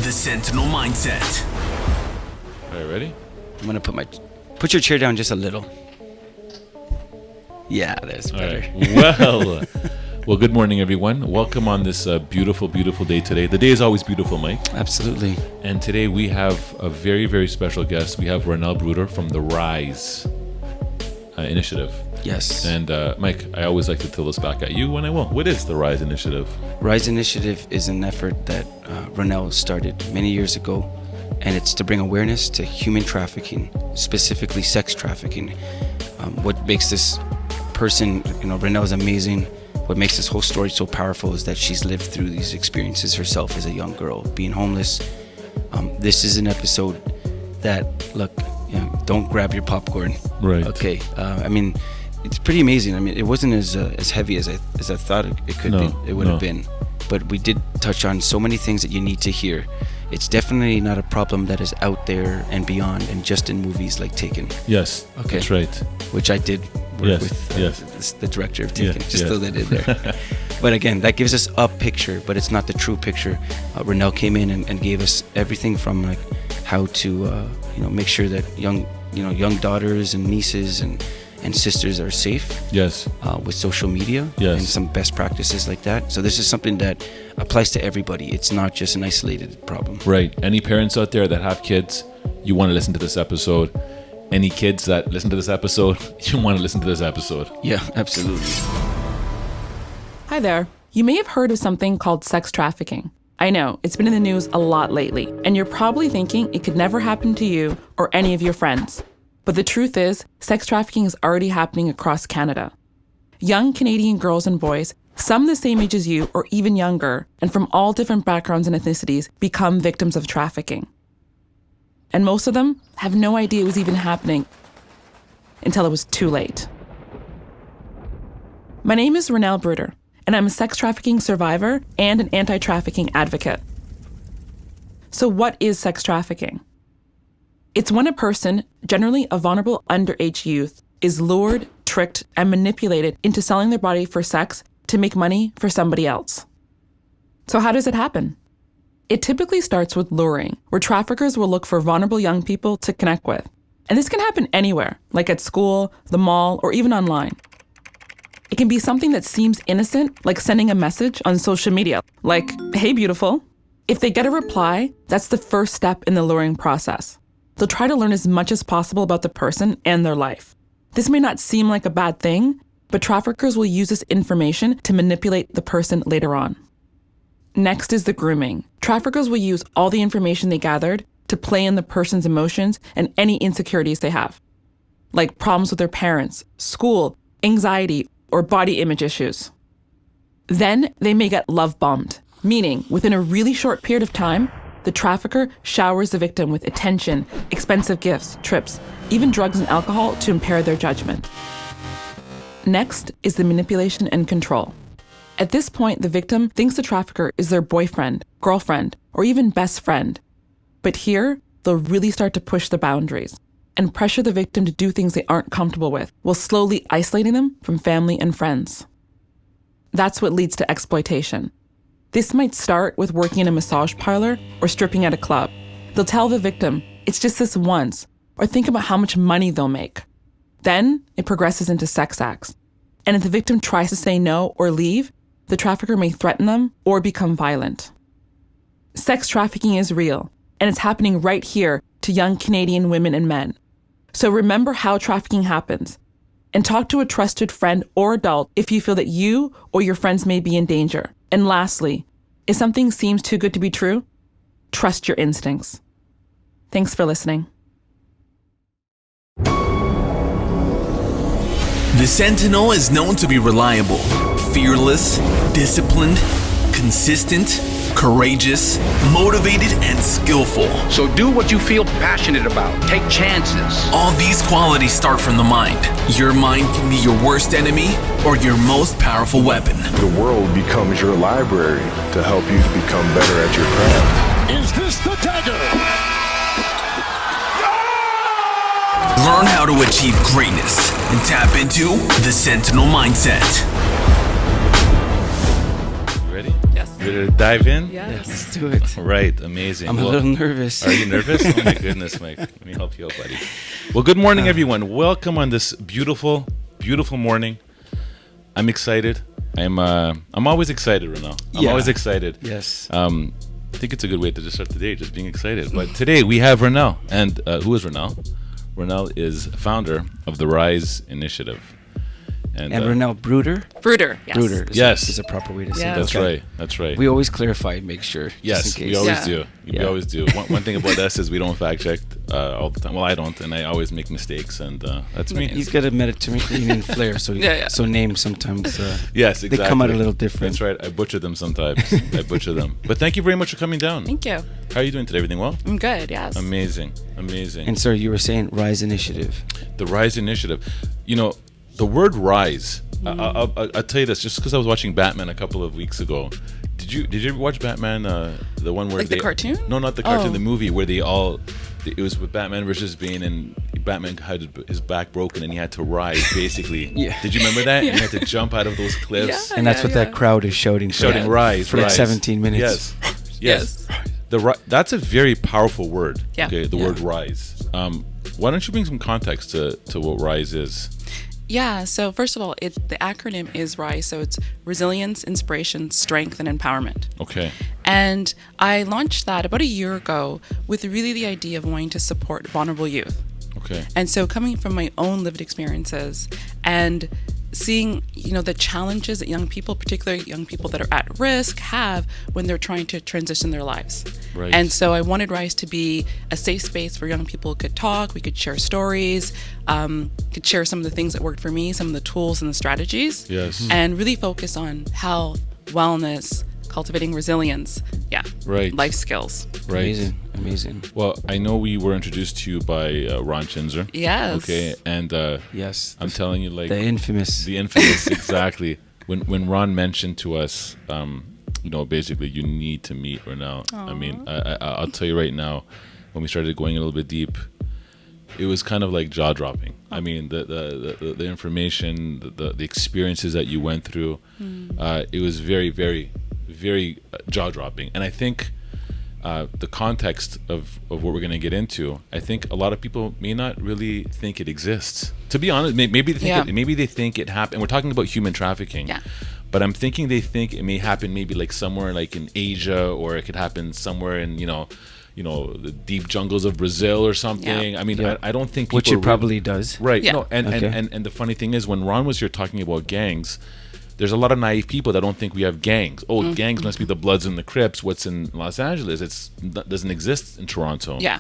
The Sentinel Mindset. All right, ready? I'm gonna put your chair down just a little. Yeah, that's better. Right. Well, good morning, everyone. Welcome on this beautiful, beautiful day today. The day is always beautiful, Mike. Absolutely. And today we have a very, very special guest. We have Rhonelle Bruder from the R.I.S.E initiative. Yes. And Mike, I always like to throw this back at you when I will. What is the R.I.S.E initiative? R.I.S.E initiative is an effort that Rhonelle started many years ago, and it's to bring awareness to human trafficking, specifically sex trafficking. What makes this person, Rhonelle is amazing. What makes this whole story so powerful is that she's lived through these experiences herself as a young girl, being homeless. This is an episode that, look, don't grab your popcorn. Right. Okay. It's pretty amazing. It wasn't as heavy as I thought it could be. It would have been. But we did touch on so many things that you need to hear. It's definitely not a problem that is out there and beyond and just in movies like Taken. Yes, okay. That's right. Which I did work with the director of Taken. Throw that in there. But again, that gives us a picture, but it's not the true picture. Rhonelle came in and gave us everything from like how to make sure that young daughters and nieces and sisters are safe. Yes. With social media. Yes. And some best practices like that. So this is something that applies to everybody. It's not just an isolated problem. Right. Any parents out there that have kids, you want to listen to this episode. Any kids that listen to this episode, you want to listen to this episode. Yeah, absolutely. Hi there. You may have heard of something called sex trafficking. I know, it's been in the news a lot lately, and you're probably thinking it could never happen to you or any of your friends. But the truth is, sex trafficking is already happening across Canada. Young Canadian girls and boys, some the same age as you or even younger, and from all different backgrounds and ethnicities, become victims of trafficking. And most of them have no idea it was even happening until it was too late. My name is Rhonelle Bruder, and I'm a sex trafficking survivor and an anti-trafficking advocate. So what is sex trafficking? It's when a person, generally a vulnerable underage youth, is lured, tricked, and manipulated into selling their body for sex to make money for somebody else. So how does it happen? It typically starts with luring, where traffickers will look for vulnerable young people to connect with. And this can happen anywhere, like at school, the mall, or even online. It can be something that seems innocent, like sending a message on social media, like, "Hey, beautiful." If they get a reply, that's the first step in the luring process. They'll try to learn as much as possible about the person and their life. This may not seem like a bad thing, but traffickers will use this information to manipulate the person later on. Next is the grooming. Traffickers will use all the information they gathered to play in the person's emotions and any insecurities they have, like problems with their parents, school, anxiety, or body image issues. Then they may get love bombed, meaning within a really short period of time, the trafficker showers the victim with attention, expensive gifts, trips, even drugs and alcohol to impair their judgment. Next is the manipulation and control. At this point, the victim thinks the trafficker is their boyfriend, girlfriend, or even best friend. But here, they'll really start to push the boundaries and pressure the victim to do things they aren't comfortable with, while slowly isolating them from family and friends. That's what leads to exploitation. This might start with working in a massage parlor or stripping at a club. They'll tell the victim, "It's just this once," or think about how much money they'll make. Then it progresses into sex acts. And if the victim tries to say no or leave, the trafficker may threaten them or become violent. Sex trafficking is real, and it's happening right here to young Canadian women and men. So remember how trafficking happens, and talk to a trusted friend or adult if you feel that you or your friends may be in danger. And lastly, if something seems too good to be true, trust your instincts. Thanks for listening. The Sentinel is known to be reliable, fearless, disciplined, consistent, courageous, motivated, and skillful. So do what you feel passionate about. Take chances. All these qualities start from the mind. Your mind can be your worst enemy or your most powerful weapon. The world becomes your library to help you become better at your craft. Is this the dagger? Learn how to achieve greatness and tap into the Sentinel Mindset. You ready? Yes. Ready to dive in? Yes. Let's do it. Right, amazing. I'm a little nervous. Are you nervous? Oh my goodness, Mike. Let me help you out, buddy. Well, good morning, everyone. Welcome on this beautiful, beautiful morning. I'm excited. I'm always excited, Rhonelle. I'm Yeah. always excited. Yes. I think it's a good way to just start the day, just being excited. But today we have Rhonelle. And who is Rhonelle? Rhonelle is founder of the R.I.S.E initiative. And Rhonelle Bruder? Bruder. Yes. Bruder Yes. is a proper way to say Yeah. that. That's right. That's right. We always clarify and make sure. Yes, just in case. we always Yeah. do. We Yeah. always do. One thing about us is we don't fact check all the time. Well, I don't, and I always make mistakes, and that's me. He's got a Mediterranean flair, so Yeah. so names sometimes Yes, exactly. they come out a little different. That's right. I butcher them sometimes. I butcher them. But thank you very much for coming down. Thank you. How are you doing today? Everything well? I'm good. Yes. Amazing. Amazing. And sir, you were saying R.I.S.E initiative. The R.I.S.E initiative. You know, the word rise. I'll tell you this, just because I was watching Batman a couple of weeks ago. Did you ever watch Batman? The one where Like the cartoon? No, not the cartoon. Oh. The movie where it was with Batman versus Bane, and Batman had his back broken and he had to rise. Basically, Yeah. Did you remember that? And he had to jump out of those cliffs. Yeah. And that's what that crowd is shouting for. Shouting rise for like rise. 17 minutes. Yes. That's a very powerful word. Yeah. Okay, the Yeah. word rise. Why don't you bring some context to what rise is? Yeah. So first of all, the acronym is R.I.S E. So it's Resilience, Inspiration, Strength, and Empowerment. Okay. And I launched that about a year ago with really the idea of wanting to support vulnerable youth. Okay. And so coming from my own lived experiences and seeing, the challenges that young people, particularly young people that are at risk, have when they're trying to transition their lives. Right. And so I wanted R.I.S E to be a safe space where young people could talk, we could share stories, could share some of the things that worked for me, some of the tools and the strategies. Yes. And really focus on health, wellness, cultivating resilience. Yeah. Right. Life skills. Right. Amazing. Well, I know we were introduced to you by Ron Chinzer. Yes. Okay, and Yes. I'm telling you, like The infamous. the infamous, exactly. When Ron mentioned to us, basically you need to meet Rhonelle. I mean, I'll tell you right now, when we started going a little bit deep, it was kind of like jaw dropping. I mean, the information, the experiences that you went through, it was very, very, very jaw dropping. And I think the context of what we're going to get into, I think a lot of people may not really think it exists. To be honest, maybe they think it happened. We're talking about human trafficking. Yeah. But I'm thinking they think it may happen maybe like somewhere like in Asia, or it could happen somewhere in the deep jungles of Brazil or something. Yeah. I mean, Yeah. I don't think people Which it probably does. right. Yeah. No, and the funny thing is, when Ron was here talking about gangs, there's a lot of naive people that don't think we have gangs. Oh, Mm-hmm. gangs must be the Bloods and the Crips. What's in Los Angeles? That doesn't exist in Toronto. Yeah.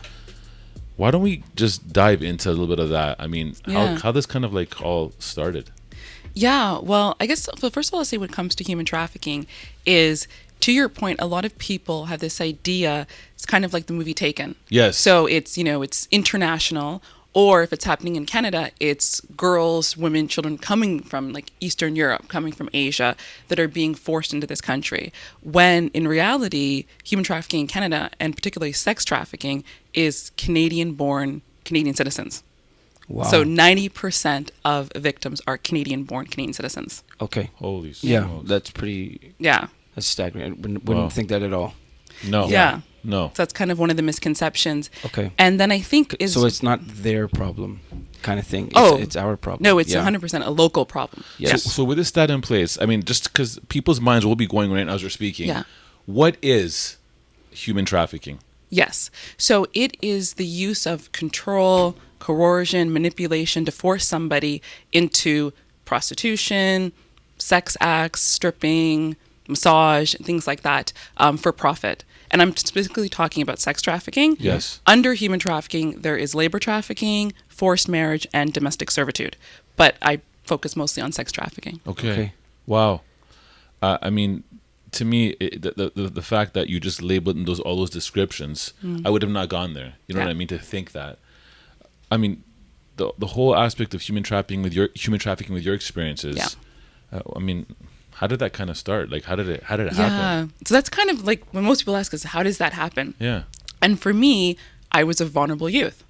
Why don't we just dive into a little bit of that? I mean, Yeah. how this kind of like all started? Yeah, well, I guess, first of all, I'll say when it comes to human trafficking is, to your point, a lot of people have this idea, it's kind of like the movie Taken. Yes. So it's, it's international, or if it's happening in Canada, it's girls, women, children coming from like Eastern Europe, coming from Asia, that are being forced into this country. When in reality, human trafficking in Canada, and particularly sex trafficking, is Canadian-born Canadian citizens. Wow. So 90% of victims are Canadian-born Canadian citizens. Okay. Holy Yeah, smokes. that's pretty. Yeah. That's staggering. I wouldn't Wow. think that at all. No. Yeah. No. So that's kind of one of the misconceptions. Okay. And then I think is... So it's not their problem, kind of thing. It's our problem. No, it's Yeah. 100% a local problem. Yes. So with this stat in place, I mean, just because people's minds will be going right now as we're speaking. Yeah. What is human trafficking? Yes. So it is the use of control, coercion, manipulation to force somebody into prostitution, sex acts, stripping, massage, things like that, for profit. And I'm specifically talking about sex trafficking. Yes. Under human trafficking, there is labor trafficking, forced marriage, and domestic servitude. But I focus mostly on sex trafficking. Okay. Wow. I mean, to me, the fact that you just labeled in all those descriptions, I would have not gone there. You know what I mean? To think that. I mean, the whole aspect of human trafficking with your experiences. Yeah. I mean, how did that kind of start? Like, how did it happen? Yeah. So that's kind of like when most people ask us, how does that happen? Yeah. And for me, I was a vulnerable youth.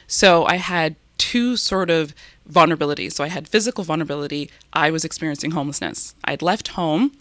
So I had two sort of vulnerabilities. So I had physical vulnerability. I was experiencing homelessness. I'd left home,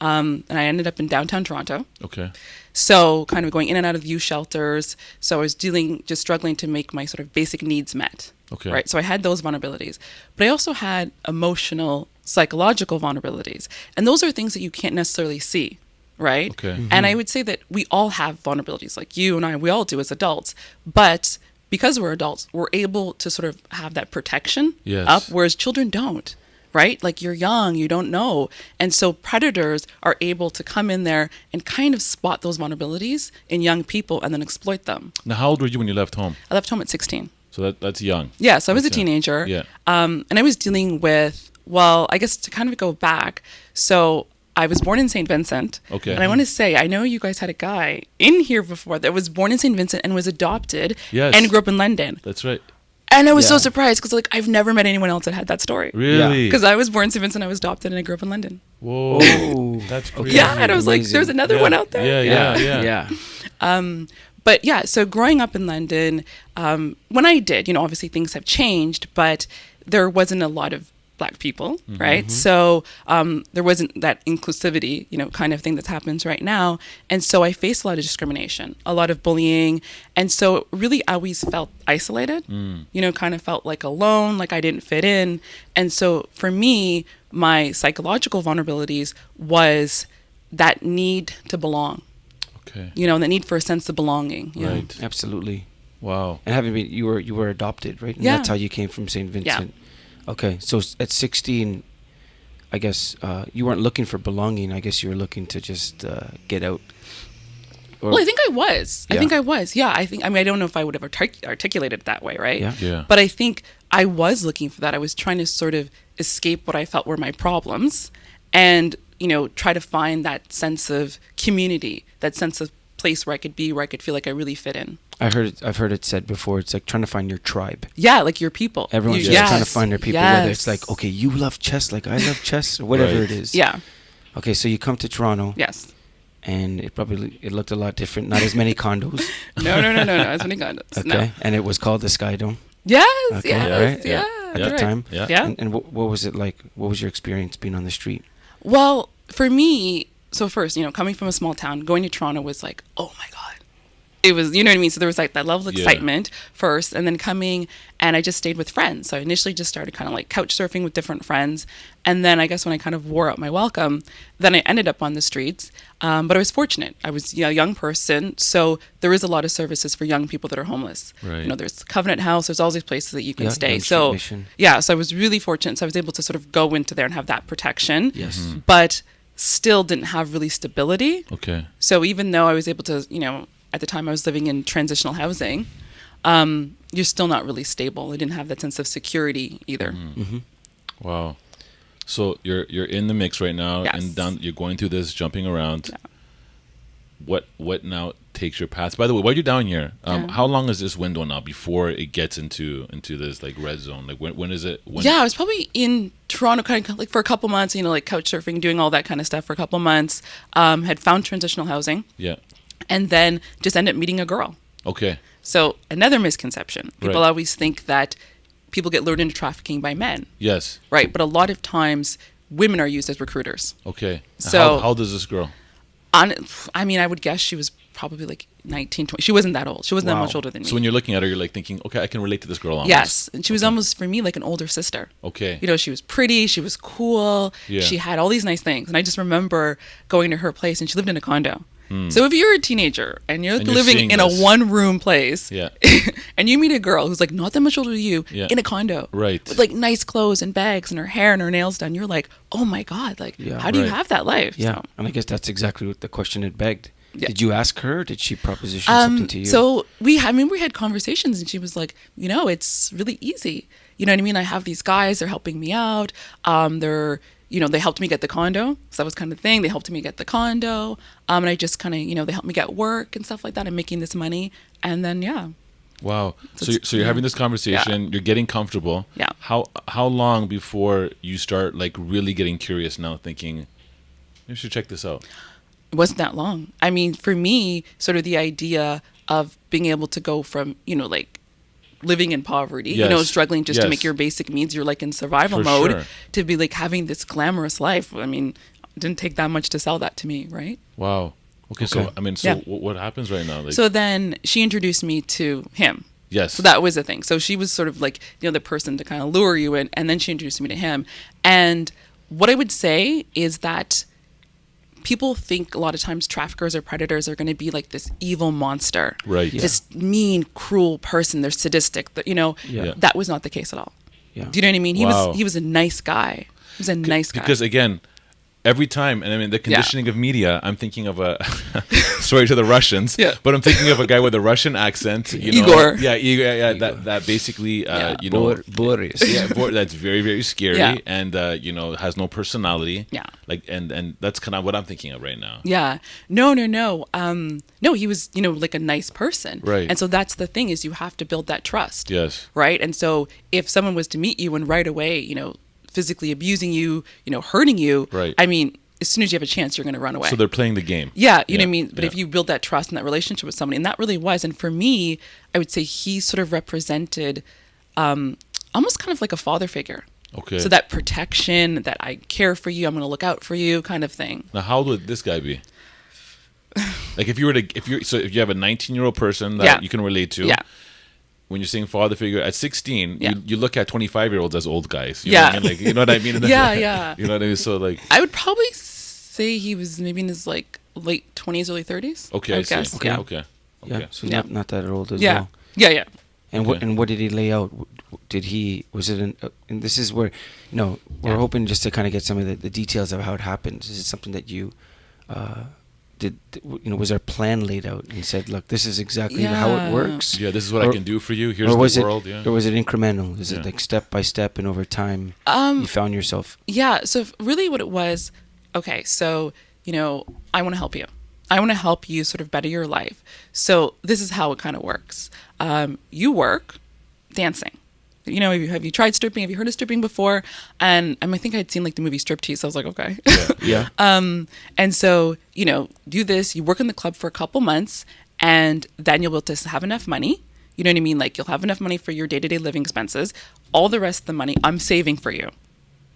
and I ended up in downtown Toronto. Okay. So kind of going in and out of youth shelters. So I was just struggling to make my sort of basic needs met. Okay. Right. So I had those vulnerabilities, but I also had emotional, psychological vulnerabilities. And those are things that you can't necessarily see. Right. Okay. And I would say that we all have vulnerabilities, like you and I, we all do as adults. But because we're adults, we're able to sort of have that protection up, whereas children don't. Right? Like you're young, you don't know. And so predators are able to come in there and kind of spot those vulnerabilities in young people and then exploit them. Now, how old were you when you left home? I left home at 16. So that's young. Yeah, so I was a teenager. Yeah. And I was dealing with, well, I guess to kind of go back. So I was born in St. Vincent. Okay. And I want to say, I know you guys had a guy in here before that was born in St. Vincent and was adopted and grew up in London. That's right. And I was so surprised because like I've never met anyone else that had that story. Really? Because I was born in St. Vincent, I was adopted, and I grew up in London. Whoa. That's crazy. Yeah, and I was like, there's another one out there. Yeah. But yeah, so growing up in London, when I did, obviously things have changed, but there wasn't a lot of Black people, right? So there wasn't that inclusivity, kind of thing that happens right now. And so I faced a lot of discrimination, a lot of bullying. And so really I always felt isolated, kind of felt like alone, like I didn't fit in. And so for me, my psychological vulnerabilities was that need to belong. Okay. The need for a sense of belonging. Right. Absolutely. Wow. And having been, you were adopted, right? And Yeah. that's how you came from St. Vincent. Yeah. Okay. So at 16, I guess you weren't looking for belonging. I guess you were looking to just get out. Or, Well, I think I was. Yeah. I think I was. Yeah. I don't know if I would have articulated it that way, right? Yeah. Yeah. But I think I was looking for that. I was trying to sort of escape what I felt were my problems and, try to find that sense of community, that sense of place where I could be, where I could feel like I really fit in. I've heard it said before. It's like trying to find your tribe. Yeah, like your people. Everyone's just trying to find their people. Whether it's like, okay, you love chess, like I love chess, or whatever it is. Yeah. Okay, so you come to Toronto. Yes. And it looked a lot different. Not as many condos. No. As many condos. Okay. No. And it was called the Sky Dome. Yes. Okay, Yes. right? Yeah. At that's the right. time. Yeah. And what was it like? What was your experience being on the street? Well, for me, so first, coming from a small town, going to Toronto was like, oh my God. It was, you know what I mean? So there was like that level of excitement first, and then coming, and I just stayed with friends. So I initially just started kind of like couch surfing with different friends. And then I guess when I kind of wore out my welcome, then I ended up on the streets. But I was fortunate. I was a young person. So there is a lot of services for young people that are homeless. Right. There's Covenant House. There's all these places that you can stay. Young Street So Mission. yeah, so I was really fortunate. So I was able to sort of go into there and have that protection. Yes. But still didn't have really stability. Okay. So even though I was able to, at the time I was living in transitional housing, you're still not really stable. I didn't have that sense of security either. Wow. So you're in the mix right now, Yes. and you're going through this, jumping around. Yeah. What now takes your path? By the way, while you're down here, how long is this window now before it gets into this like red zone? Like when is it? I was probably in Toronto kind of like for a couple months, like couch surfing, doing all that kind of stuff for a couple months. Had found transitional housing. Yeah. And then just ended up meeting a girl. Okay. So another misconception. People Right. always think that people get lured into trafficking by men. Yes. Right. But a lot of times women are used as recruiters. Okay. So- how old is this girl? I would guess she was probably like 19, 20. She wasn't that old. She wasn't that Wow. much older than me. So when you're looking at her, you're like thinking, okay, I can relate to this girl almost. Yes. And she was almost, for me, like an older sister. Okay. She was pretty. She was cool. Yeah. She had all these nice things. And I just remember going to her place, and she lived in a condo. So if you're a teenager and you're And you're living seeing in this. a one-room place, Yeah. and you meet a girl who's like not that much older than you Yeah. in a condo, Right. with like nice clothes and bags and her hair and her nails done, you're like, oh my God, like Yeah. how do you Right. have that life? Yeah. So, And I guess that's exactly what the question had begged. Yeah. Did you ask her? Did she proposition something to you? So we had conversations, and she was like, it's really easy. You know what I mean? I have these guys, they're helping me out. They're, they helped me get the condo. So that was kind of the thing. They helped me get the condo. And I just kind of, they helped me get work and stuff like that. I'm making this money. And then, yeah. Wow. So it's- you're yeah. having this conversation. You're getting comfortable. Yeah. How long before you start like really getting curious now, thinking, maybe I should check this out? It wasn't that long. I mean, for me, sort of the idea of being able to go from, like living in poverty, Yes. struggling just to Yes. make your basic needs. You're like in survival For mode sure. to be like having this glamorous life. I mean, it didn't take that much to sell that to me, right? Wow. Okay. So Okay. I mean, so Yeah. what happens right now? Like, So then she introduced me to him. yes. So that was the thing. So she was sort of like, the person to kind of lure you in, and then she introduced me to him. And what I would say is that people think a lot of times traffickers or predators are going to be like this evil monster, Right. this mean, cruel person. They're sadistic. Yeah. That was not the case at all. Yeah. Do you know what I mean? Wow. He was a nice guy. He was a nice guy. Because again, every time, and I mean the conditioning of media, I'm thinking of a sorry to the Russians, Yeah. but I'm thinking of a guy with a Russian accent. Igor. Yeah, Igor. That basically, Boris. that's very, very scary, Yeah. and has no personality. Yeah. Like and that's kind of what I'm thinking of right now. Yeah. No. No, he was, like a nice person. Right. And so that's the thing, is you have to build that trust. Yes. Right. And so if someone was to meet you and right away, physically abusing you, hurting you, Right. I mean, as soon as you have a chance, you're going to run away. So they're playing the game. Yeah, you know what I mean? But yeah. if you build that trust and that relationship with somebody, and that really was, and for me, I would say he sort of represented almost kind of like a father figure. Okay. So that protection, that I care for you, I'm going to look out for you kind of thing. Now, how old would this guy be? Like, if you have a 19-year-old person that Yeah. you can relate to, Yeah. when you're saying father figure at 16, Yeah. you look at 25-year-olds as old guys. You Yeah. know what I mean? Like, you know what I mean? Yeah, yeah. You know what I mean? So, like, I would probably say he was maybe in his like late 20s, early 30s. okay, I I would see. guess. Okay, Yeah. okay. Yeah. So Yeah. not that old as Yeah. well. Yeah. Yeah. And Okay. what did he lay out? Did he, was it and this is where, we're Yeah. hoping just to kind of get some of the details of how it happened. Is it something that you was our plan laid out and said, look, this is exactly how it Yeah. works? Yeah, this is what I Or- can do for you. Here's Or was the world. or was it incremental? Is Yeah. it like step by step and over time you found yourself? Yeah. So really what it was, okay, so, I want to help you. I want to help you sort of better your life. So this is how it kind of works. You work dancing. Have you tried stripping? Have you heard of stripping before? And I think I'd seen like the movie Striptease. So I was like, okay. Yeah. And so, do this, you work in the club for a couple months, and then you'll be able to have enough money. You know what I mean? Like, you'll have enough money for your day-to-day living expenses. All the rest of the money, I'm saving for you.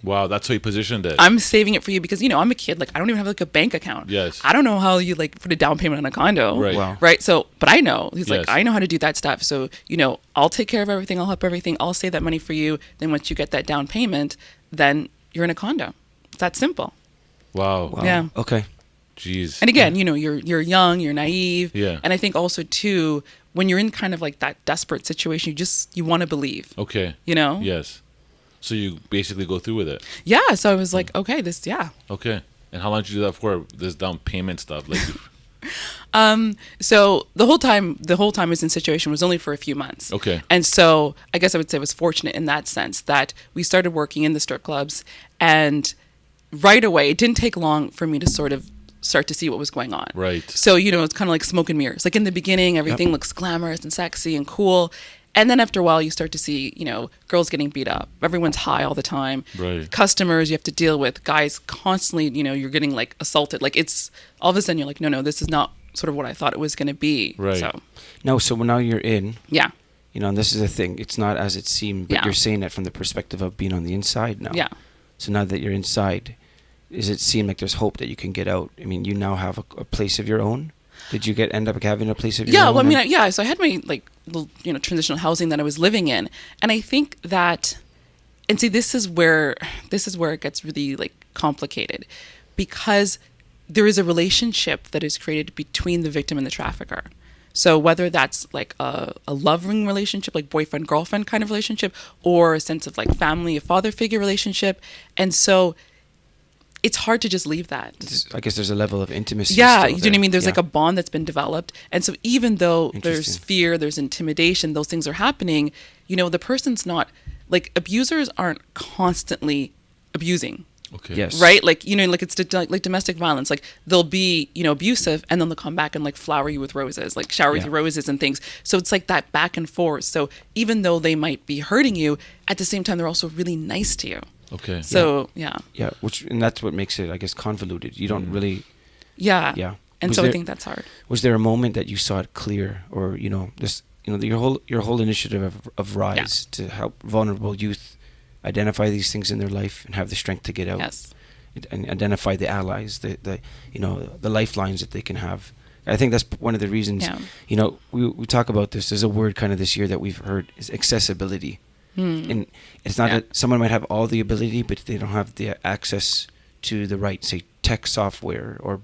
Wow, that's how he positioned it. I'm saving it for you because, I'm a kid. Like, I don't even have like a bank account. Yes. I don't know how you like put a down payment on a condo. Right. Wow. Right. So, but I know. He's Yes. like, I know how to do that stuff. So, I'll take care of everything. I'll help everything. I'll save that money for you. Then once you get that down payment, then you're in a condo. It's that simple. Wow. Wow. Yeah. Okay. Jeez. And again, you're young, you're naive. Yeah. And I think also too, when you're in kind of like that desperate situation, you want to believe. Okay. Yes. So you basically go through with it. Yeah. So I was like, okay, Okay. And how long did you do that for? This down payment stuff, like. So the whole time I was in situation was only for a few months. Okay. And so I guess I would say I was fortunate in that sense that we started working in the strip clubs, and right away, it didn't take long for me to sort of start to see what was going on. Right. So, it's kind of like smoke and mirrors. Like in the beginning, everything looks glamorous and sexy and cool. And then after a while, you start to see, girls getting beat up. Everyone's high all the time. Right. Customers you have to deal with. Guys constantly, you're getting like assaulted. Like it's all of a sudden you're like, no, this is not sort of what I thought it was going to be. Right. So, So now you're in. yeah. And this is the thing. It's not as it seemed, but Yeah. you're saying that from the perspective of being on the inside now. Yeah. So now that you're inside, does it seem like there's hope that you can get out? I mean, you now have a place of your own. Did you end up having a place of your own? Yeah, well, I mean, so I had my like little, transitional housing that I was living in, and I think that, and see, this is where it gets really like complicated, because there is a relationship that is created between the victim and the trafficker. So whether that's like a loving relationship, like boyfriend girlfriend kind of relationship, or a sense of like family, a father figure relationship, and so it's hard to just leave that. I guess there's a level of intimacy. Yeah, still you know what I there. mean? There's Yeah. like a bond that's been developed. And so even though there's Interesting. fear, there's intimidation, those things are happening, the person's not, like, abusers aren't constantly abusing. Okay. Yes. Right? Like, like it's like domestic violence. Like they'll be, abusive, and then they'll come back and like flower you with roses, like shower with Yeah. you roses and things. So it's like that back and forth. So even though they might be hurting you, at the same time, they're also really nice to you. Okay. So, yeah. Yeah, and that's what makes it, I guess, convoluted. You don't really. Yeah. Yeah. And Was so I there- think that's hard. Was there a moment that you saw it clear, or this your whole initiative of R.I.S.E. to help vulnerable youth identify these things in their life and have the strength to get out. Yes. And identify the allies, the lifelines that they can have. I think that's one of the reasons. Yeah. We talk about this. There's a word kind of this year that we've heard is accessibility, and it's not that someone might have all the ability, but they don't have the access to the right, say, tech software or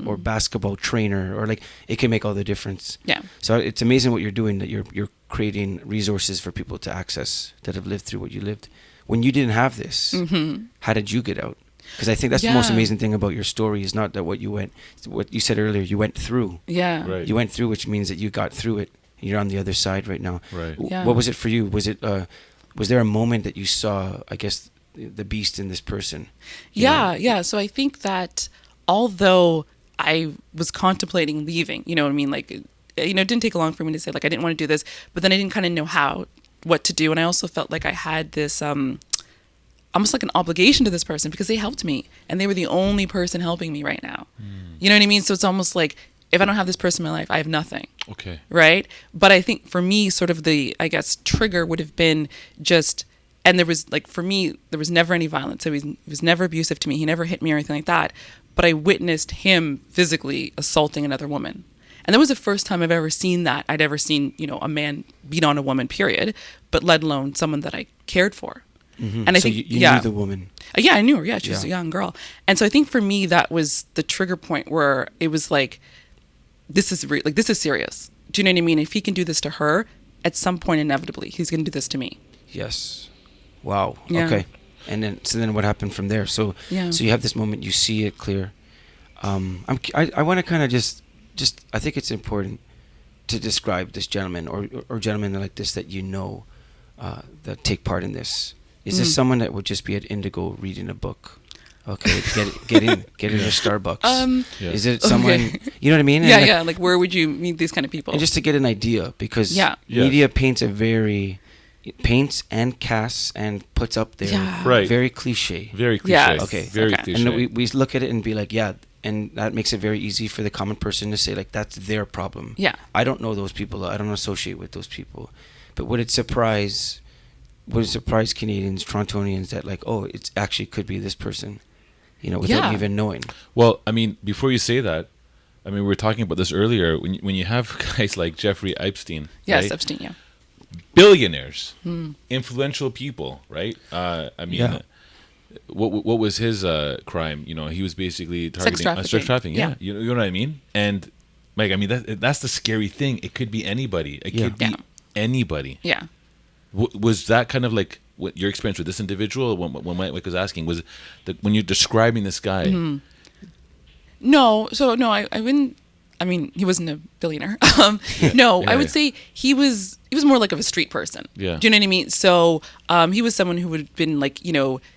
or basketball trainer, or like it can make all the difference. Yeah. So it's amazing what you're doing, that you're creating resources for people to access that have lived through what you lived. When you didn't have this, how did you get out? Because I think that's the most amazing thing about your story is not that what you said earlier, you went through. Yeah. Right. You went through, which means that you got through it. You're on the other side right now. Right. Yeah. What was it for you? Was there a moment that you saw, I guess, the beast in this person? Yeah. So I think that although I was contemplating leaving, you know what I mean? Like, it didn't take long for me to say, like, I didn't want to do this, but then I didn't kind of know what to do. And I also felt like I had this, almost like an obligation to this person because they helped me and they were the only person helping me right now. You know what I mean? So it's almost like if I don't have this person in my life, I have nothing. Okay. Right. But I think for me, sort of the, I guess, trigger would have been just, and there was like, for me, there was never any violence. So he was never abusive to me. He never hit me or anything like that. But I witnessed him physically assaulting another woman. And that was the first time I've ever seen that. I'd ever seen, a man beat on a woman, period, but let alone someone that I cared for. And I think you knew the woman. Yeah, I knew her. Yeah, she was a young girl. And so I think for me that was the trigger point where it was like, this is serious. Do you know what I mean? If he can do this to her, at some point inevitably he's going to do this to me. Yes. Wow. Yeah. Okay. And then what happened from there? So you have this moment, you see it clear. I want to kind of just I think it's important to describe this gentleman or gentlemen like this that that take part in this. Is this someone that would just be at Indigo reading a book? Okay, get in a Starbucks. Is it someone, you know what I mean? And like where would you meet these kind of people? And just to get an idea, because media paints and casts and puts up there very cliche. Very cliche. Yes. Okay. Very cliche. And we look at it and be like, and that makes it very easy for the common person to say, like, that's their problem. Yeah. I don't know those people. I don't associate with those people. But would it surprise Canadians, Torontonians, that like, oh, it actually could be this person, without even knowing? Well, I mean, before you say that, I mean, we were talking about this earlier. When you have guys like Jeffrey Epstein, yes, right? Epstein, yeah, billionaires, influential people, right? I mean, what was his crime? He was basically targeting sex trafficking. Yeah. You know what I mean? And Mike, I mean, that's the scary thing. It could be anybody. It could be anybody. Yeah. Was that kind of like what your experience with this individual? When Mike was asking, was that when you're describing this guy? No, I wouldn't. I mean, he wasn't a billionaire. I would say he was more like of a street person. Yeah. Do you know what I mean? So he was someone who would have been like,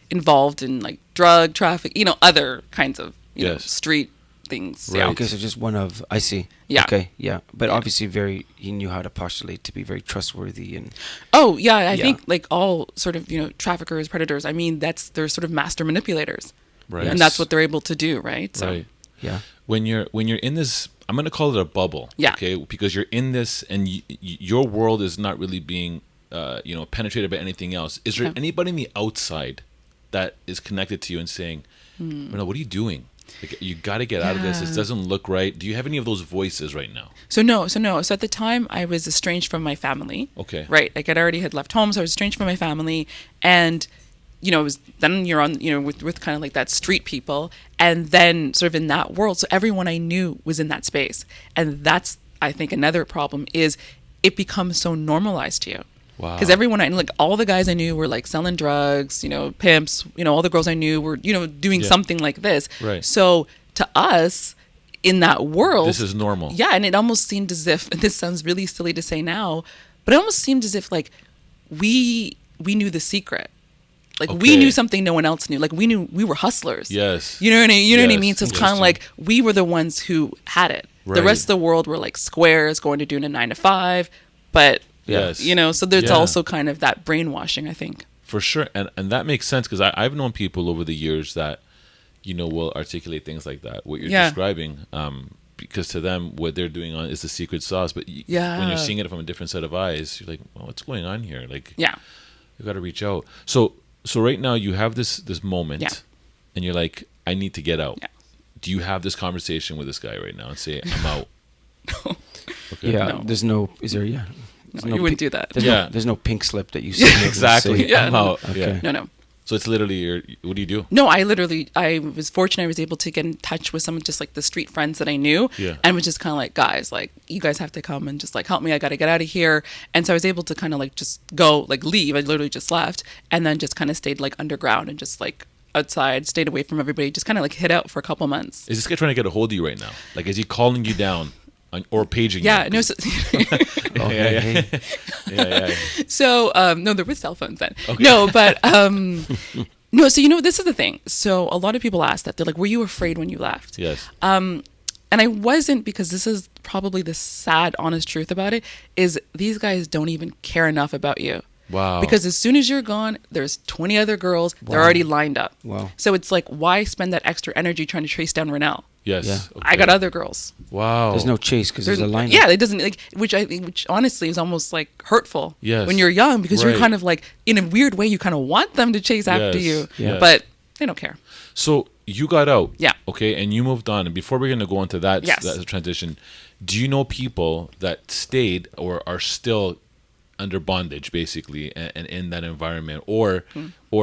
involved in like drug traffic, other kinds of street things. Right. Yeah. Okay, so just one of, I see. Yeah. Okay, yeah. But obviously he knew how to postulate to be very trustworthy and... Oh, yeah, I think like all sort of, traffickers, predators, I mean, they're sort of master manipulators. Right. And that's what they're able to do, right? So, right. Yeah. When you're in this, I'm going to call it a bubble. Yeah. Okay. Because you're in this, and your world is not really being, penetrated by anything else. Is there anybody on the outside that is connected to you and saying, "No, what are you doing? Like, you got to get out of this. This doesn't look right." Do you have any of those voices right now? So no. So at the time, I was estranged from my family. Okay. Right. Like I'd already had left home, so I was estranged from my family, and then you're on, with kind of like that street people, and then sort of in that world. So everyone I knew was in that space. And that's, I think, another problem is it becomes so normalized to you. Wow. Because everyone like all the guys I knew were like selling drugs, pimps, all the girls I knew were, doing something like this. Right. So to us in that world, this is normal. Yeah. And it almost seemed as if, this sounds really silly to say now, but it almost seemed as if like we knew the secret. Like we knew something no one else knew. Like we were hustlers. Yes. You know what I mean? So it's kind of like we were the ones who had it. Right. The rest of the world were like squares going to doing a 9 to 5, but so there's also kind of that brainwashing, I think. For sure. And that makes sense because I've known people over the years that, will articulate things like that, what you're describing, because to them what they're doing on is the secret sauce. But when you're seeing it from a different set of eyes, you're like, well, what's going on here? Like, you got to reach out. So right now you have this moment, and you're like, I need to get out. Yeah. Do you have this conversation with this guy right now and say, I'm out? No. Okay. Yeah. No. There's no. Is there? Yeah. No, you wouldn't do that. There's no pink slip that you see. Exactly. Say, I'm out. Okay. Yeah. No. So it's literally what do you do? No, I was fortunate. I was able to get in touch with some just like the street friends that I knew, and was just kind of like, guys, like you guys have to come and just like help me. I got to get out of here. And so I was able to kind of like just go like leave. I literally just left, and then just kind of stayed like underground and just like outside, stayed away from everybody, just kind of like hid out for a couple months. Is this guy trying to get a hold of you right now? Like, is he calling you down? Or paging you. No. Yeah. So, no, there were cell phones then. Okay. No, but, no, so, this is the thing. So a lot of people ask that. They're like, were you afraid when you left? Yes. And I wasn't, because this is probably the sad, honest truth about it, is these guys don't even care enough about you. Wow. Because as soon as you're gone, there's 20 other girls. Wow. They're already lined up. Wow. So it's like, why spend that extra energy trying to trace down Rhonelle? Yes. Yeah. Okay. I got other girls. Wow. There's no chase because there's a lineup. Yeah, it doesn't like which honestly is almost like hurtful. Yes. When you're young, because you're kind of like in a weird way you kind of want them to chase after you, but they don't care. So you got out. Yeah. Okay, and you moved on. And before we're gonna go into that transition, do you know people that stayed or are still under bondage, basically, and in that environment, or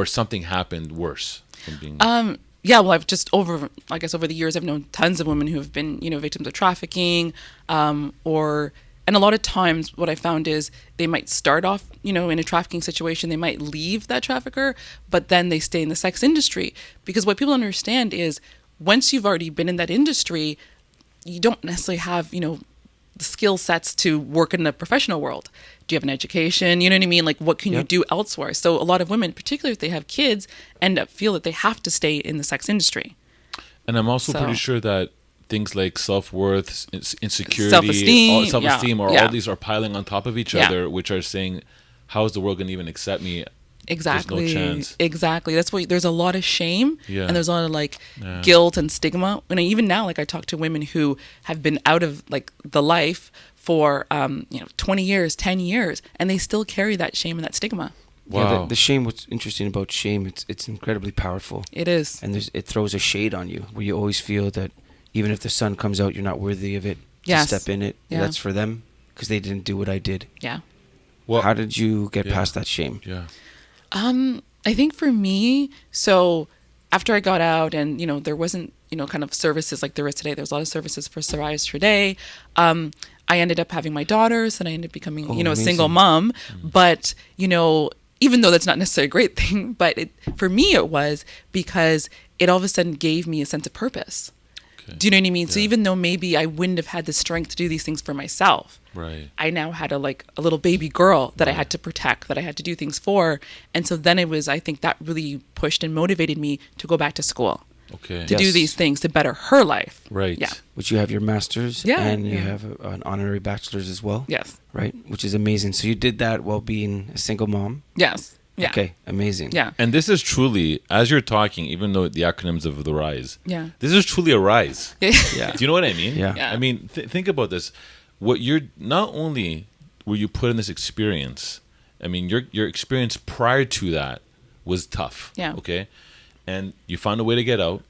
something happened worse from being? Yeah, well, I've just over the years, I've known tons of women who have been, victims of trafficking, and a lot of times what I found is they might start off, in a trafficking situation, they might leave that trafficker, but then they stay in the sex industry. Because what people understand is once you've already been in that industry, you don't necessarily have, the skill sets to work in the professional world. Do you have an education? You know what I mean? Like, what can you do elsewhere? So a lot of women, particularly if they have kids, end up feel that they have to stay in the sex industry. And I'm also pretty sure that things like self-worth, insecurity, self-esteem, all these are piling on top of each other, which are saying, how is the world going to even accept me? Exactly. There's no chance. Exactly. That's why there's a lot of shame and there's a lot of guilt and stigma. And even now, I talk to women who have been out of the life for 20 years, 10 years, and they still carry that shame and that stigma. Wow. Yeah, the shame, what's interesting about shame, it's incredibly powerful. It is. And it throws a shade on you where you always feel that even if the sun comes out, you're not worthy of it. Yes. To step in it. Yeah. That's for them because they didn't do what I did. Yeah. Well, how did you get past that shame? Yeah. I think for me, so after I got out and, there wasn't, kind of services like there is today. There's a lot of services for psoriasis today. I ended up having my daughters and I ended up becoming, a single mom. But, even though that's not necessarily a great thing, but for me it was because it all of a sudden gave me a sense of purpose. Okay. Do you know what I mean? Yeah. So even though maybe I wouldn't have had the strength to do these things for myself, right, I now had a little baby girl that I had to protect, that I had to do things for. And so then I think that really pushed and motivated me to go back to school. Okay. To do these things to better her life. Right. Yeah. Which you have your master's and you have an honorary bachelor's as well. Yes. Right. Which is amazing. So you did that while being a single mom. Yes. Yeah. Okay. Amazing. Yeah. And this is truly, as you're talking, even though the acronyms of the R.I.S E. Yeah. This is truly a rise. Yeah. Do you know what I mean? Yeah. I mean, think about this. What you're not only were you put in this experience. I mean, your experience prior to that was tough. Yeah. Okay. And you found a way to get out.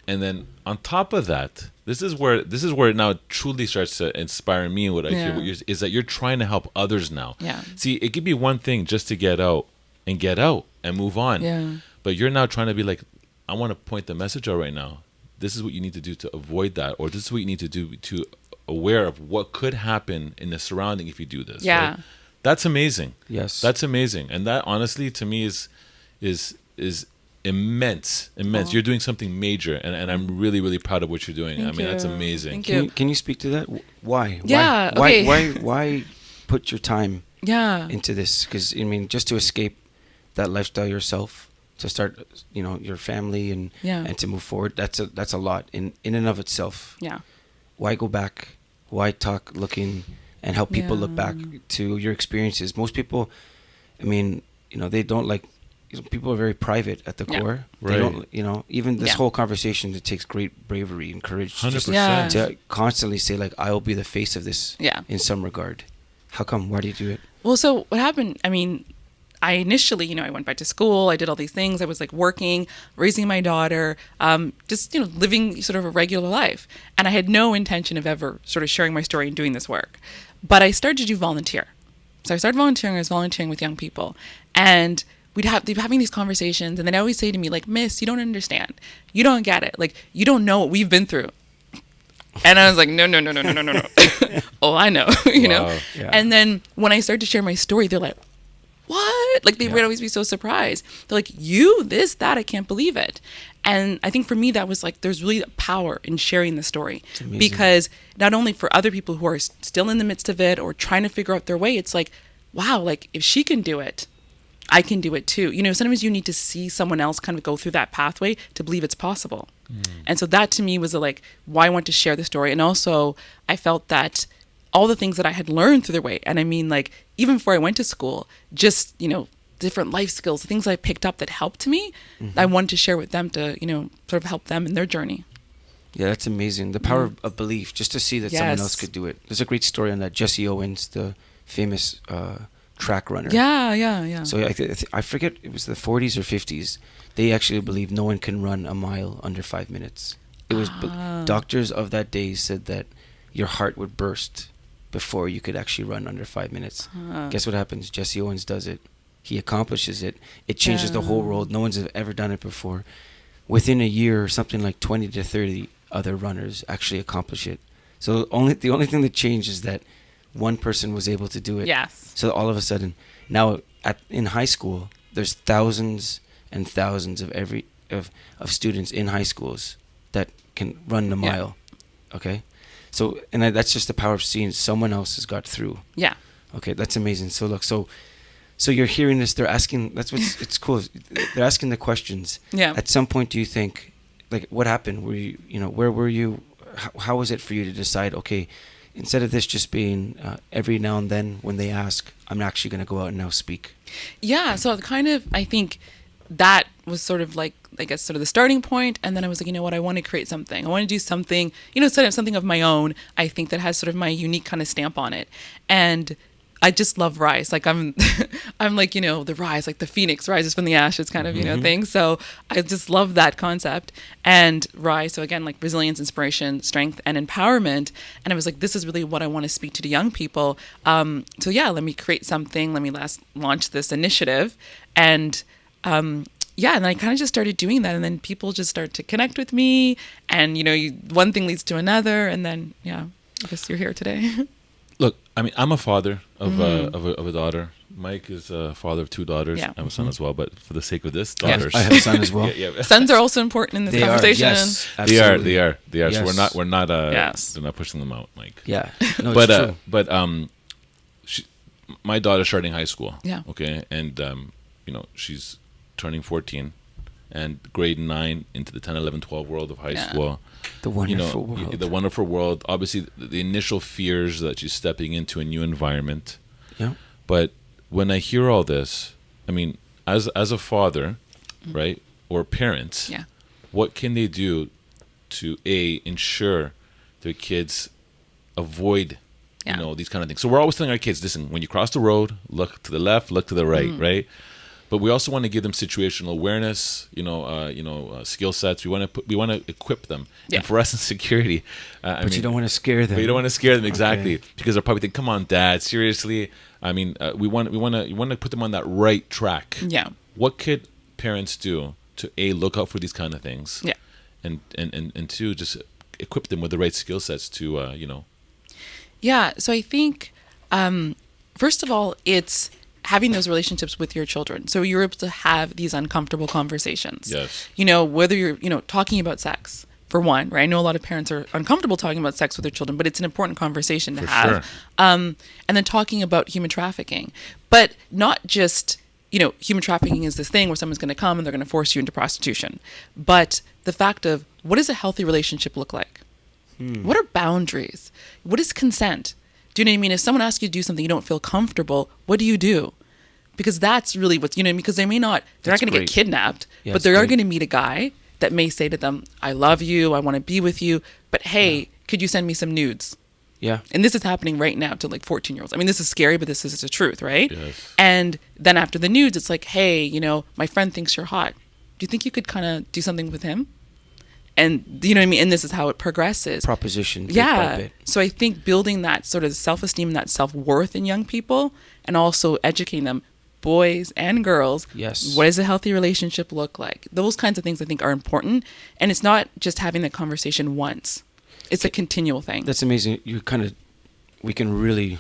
And then on top of that, this is where it now truly starts to inspire me. What I hear is that you're trying to help others now. Yeah. See, it could be one thing just to get out and move on. Yeah. But you're now trying to be like, I want to point the message out right now. This is what you need to do to avoid that, or this is what you need to do to aware of what could happen in the surrounding if you do this. Yeah. Right? That's amazing. Yes. That's amazing. And that honestly to me is immense. Oh. You're doing something major, and I'm really, really proud of what you're doing. Thank you. That's amazing. Thank you. Can you speak to that? Why? Yeah. Why? Okay. Why put your time into this? Because just to escape that lifestyle yourself, to start your family and to move forward. That's a lot in and of itself. Yeah. Why go back? Why talk looking and help people look back to your experiences? Most people, they don't like people are very private at the core. Right. They don't, even this Yeah. whole conversation, it takes great bravery and courage to just 100%. Yeah. to constantly say like, I will be the face of this. Yeah. In some regard. How come? Why do you do it? Well, so what happened, I mean, I initially, I went back to school, I did all these things, I was like working, raising my daughter, just, living sort of a regular life. And I had no intention of ever sort of sharing my story and doing this work. But I started to do volunteer. So I started volunteering, I was volunteering with young people. And they'd be having these conversations, and they'd always say to me, like, Miss, you don't understand. You don't get it. Like, you don't know what we've been through. And I was like, no. Oh, I know, know? Yeah. And then when I started to share my story, they're like, what? Like, they would always be so surprised. They're like, you, this, that, I can't believe it. And I think for me, that was like, there's really power in sharing the story. Because not only for other people who are still in the midst of it or trying to figure out their way, it's like, wow, like, if she can do it, I can do it too. Sometimes you need to see someone else kind of go through that pathway to believe it's possible. And so that to me was why I want to share the story. And also I felt that all the things that I had learned through the way, and I mean, like, even before I went to school, just, different life skills, things I picked up that helped me, I wanted to share with them to, sort of help them in their journey. Yeah, that's amazing. The power of belief, just to see that someone else could do it. There's a great story on that. Jesse Owens, the famous track runner. Yeah. So I forget, it was the 40s or 50s. They actually believed no one can run a mile under 5 minutes. It was doctors of that day said that your heart would burst before you could actually run under 5 minutes. Guess what happens? Jesse Owens does it. He accomplishes it. It changes the whole world. No one's ever done it before. Within a year, something like 20 to 30 other runners actually accomplish it. So the only thing that changed is that one person was able to do it. Yes. So all of a sudden, now in high school, there's thousands and thousands of students in high schools that can run the mile. Okay, so that's just the power of seeing someone else has got through. Yeah. Okay, that's amazing. So look, so you're hearing this. They're asking. That's what's it's cool. They're asking the questions. Yeah. At some point, do you think, like, what happened? Were you, where were you? How was it for you to decide? Okay, instead of this just being every now and then when they ask, I'm actually going to go out and now speak. Yeah. So I think that was sort of like, I guess, sort of the starting point. And then I was like, you know what, I want to create something. I want to do something, sort of something of my own, I think, that has sort of my unique kind of stamp on it. And I just love R.I.S.E. Like I'm like, the rise, like the phoenix rises from the ashes kind of, thing. So I just love that concept. And R.I.S E, so again, like resilience, inspiration, strength, and empowerment. And I was like, this is really what I want to speak to the young people. So yeah, let me create something. Let me launch this initiative. And and then I kind of just started doing that. And then people just start to connect with me. And, one thing leads to another. And then, I guess you're here today. Look, I mean, I'm a father of a daughter. Mike is a father of two daughters. Yeah. I have a son as well, but for the sake of this, daughters. I have a son as well. Yeah. Sons are also important in this conversation. Yes, They absolutely. are. Yes. So we're not Yes. they're not pushing them out, Mike. Yeah. No, it's true. My daughter's starting high school. Yeah. Okay, and she's turning 14, and grade 9 into the 10, 11, 12 world of high school. The wonderful world. The wonderful world. Obviously, the initial fears that she's stepping into a new environment. Yeah. But when I hear all this, I mean, as a father, right, or parents, what can they do to ensure their kids avoid these kind of things? So we're always telling our kids, listen, when you cross the road, look to the left, look to the right, right? But we also want to give them situational awareness, skill sets. We want to equip them. Yeah. And for us in security, But you don't want to scare them. but you don't want to scare them exactly because they'll probably think, "Come on, Dad, seriously." I mean, we want to put them on that right track. Yeah. What could parents do to look out for these kind of things? Yeah. And two, just equip them with the right skill sets to Yeah. So I think, first of all, it's having those relationships with your children. So you're able to have these uncomfortable conversations. Yes. Whether you're, talking about sex, for one, right? I know a lot of parents are uncomfortable talking about sex with their children, but it's an important conversation to have. Sure. And then talking about human trafficking, but not just, human trafficking is this thing where someone's going to come and they're going to force you into prostitution, but the fact of what does a healthy relationship look like? What are boundaries? What is consent? Do you know what I mean? If someone asks you to do something you don't feel comfortable, what do you do? because that's really what's, because they're not going to get great. kidnapped, Yeah, but it's they are great. going to meet a guy that may say to them, I love you, I want to be with you, but hey, could you send me some nudes? Yeah. And this is happening right now to like 14-year-olds. I mean, this is scary, but this is the truth, right? Yes. And then after the nudes, it's like, hey, my friend thinks you're hot. Do you think you could kind of do something with him? And you know what I mean? And this is how it progresses. Proposition. Bit by bit. So I think building that sort of self-esteem and that self-worth in young people, and also educating them, boys and girls. Yes. What does a healthy relationship look like? Those kinds of things I think are important. And it's not just having the conversation once. It's a continual thing. That's amazing. We can really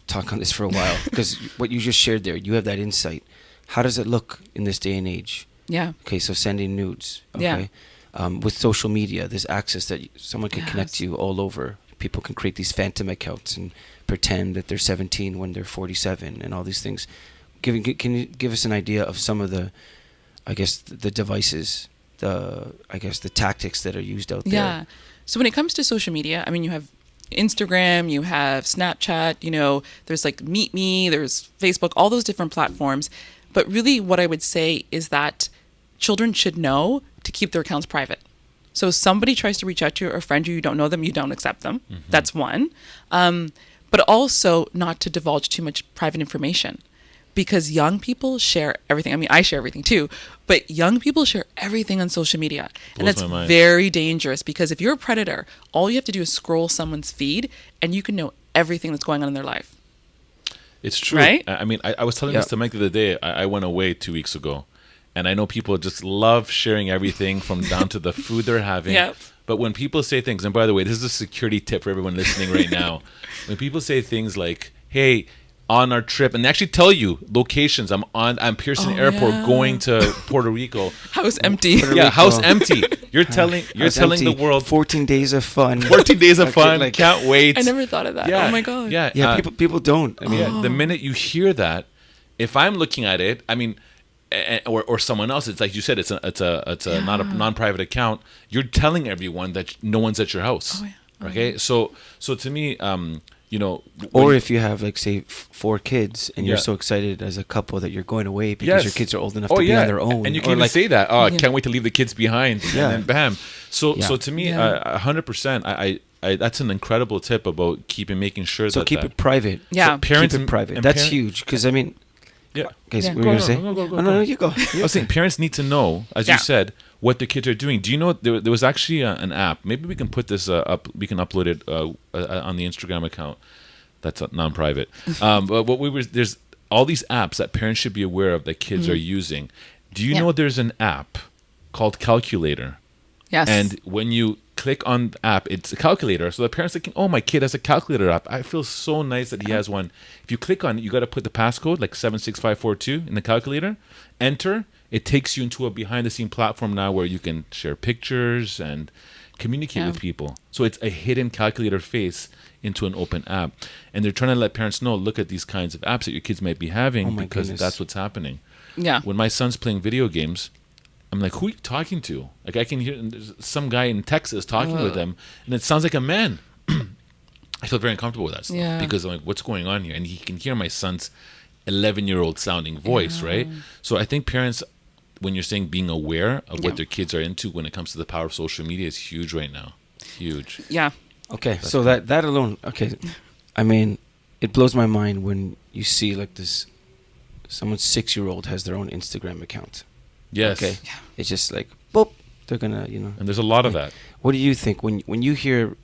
talk on this for a while because what you just shared there, you have that insight. How does it look in this day and age? Yeah. Okay, so sending nudes. Okay. Yeah. With social media, there's access that someone can connect to you all over. People can create these phantom accounts and pretend that they're 17 when they're 47 and all these things. Can you give us an idea of some of the, I guess, the devices, the tactics that are used out there? Yeah. So when it comes to social media, I mean, you have Instagram, you have Snapchat, there's like Meet Me, there's Facebook, all those different platforms. But really what I would say is that children should know to keep their accounts private. So if somebody tries to reach out to you or a friend you don't know them, you don't accept them. Mm-hmm. That's one. But also not to divulge too much private information. Because young people share everything. I mean, I share everything too, but young people share everything on social media. And that's very dangerous because if you're a predator, all you have to do is scroll someone's feed and you can know everything that's going on in their life. It's true. Right? I mean, I was telling this to Mike the other day. I went away 2 weeks ago. And I know people just love sharing everything from down to the food they're having. Yep. But when people say things, and by the way, this is a security tip for everyone listening right now. When people say things like, hey, on our trip, and they actually tell you locations. I'm Pearson Airport going to Puerto Rico. House empty. House empty. You're telling the world 14 days of fun. 14 days of fun. Can't wait. I never thought of that. Yeah, oh my god. Yeah. People don't. I mean, the minute you hear that, if I'm looking at it, I mean, or someone else, it's like you said, it's a not a non-private account. You're telling everyone that no one's at your house. Okay, so to me, or if you have like say 4 kids and you're so excited as a couple that you're going away because your kids are old enough to be on their own, and you can even say that, I can't wait to leave the kids behind, and then bam. So to me, 100%, I that's an incredible tip about making sure that keep it private. Yeah, so parents keep it private. That's huge because I mean. Yeah. Okay, so what were you going to say? No, you go. I was saying parents need to know, as you said, what their kids are doing. Do you know there was actually an app? Maybe we can put this up. We can upload it on the Instagram account. That's non-private. But there's all these apps that parents should be aware of that kids are using. Do you know there's an app called Calculator? Yes. And when you click on the app, it's a calculator. So the parents are thinking, oh, my kid has a calculator app. I feel so nice that he has one. If you click on it, you got to put the passcode, like 76542 in the calculator, enter. It takes you into a behind-the-scene platform now where you can share pictures and communicate with people. So it's a hidden calculator face into an open app. And they're trying to let parents know, look at these kinds of apps that your kids might be having because that's what's happening. Yeah. When my son's playing video games, I'm like, who are you talking to? Like, I can hear some guy in Texas talking with them, and it sounds like a man. I feel very uncomfortable with that stuff because I'm like, what's going on here? And he can hear my son's 11-year-old sounding voice, right? So I think parents, when you're saying being aware of what their kids are into when it comes to the power of social media is huge right now. Huge. Yeah. Okay, so that alone, I mean, it blows my mind when you see like this, someone's 6-year-old has their own Instagram account. Yes. Okay. Yeah. It's just like, boop, they're gonna, And there's a lot of that. What do you think when you hear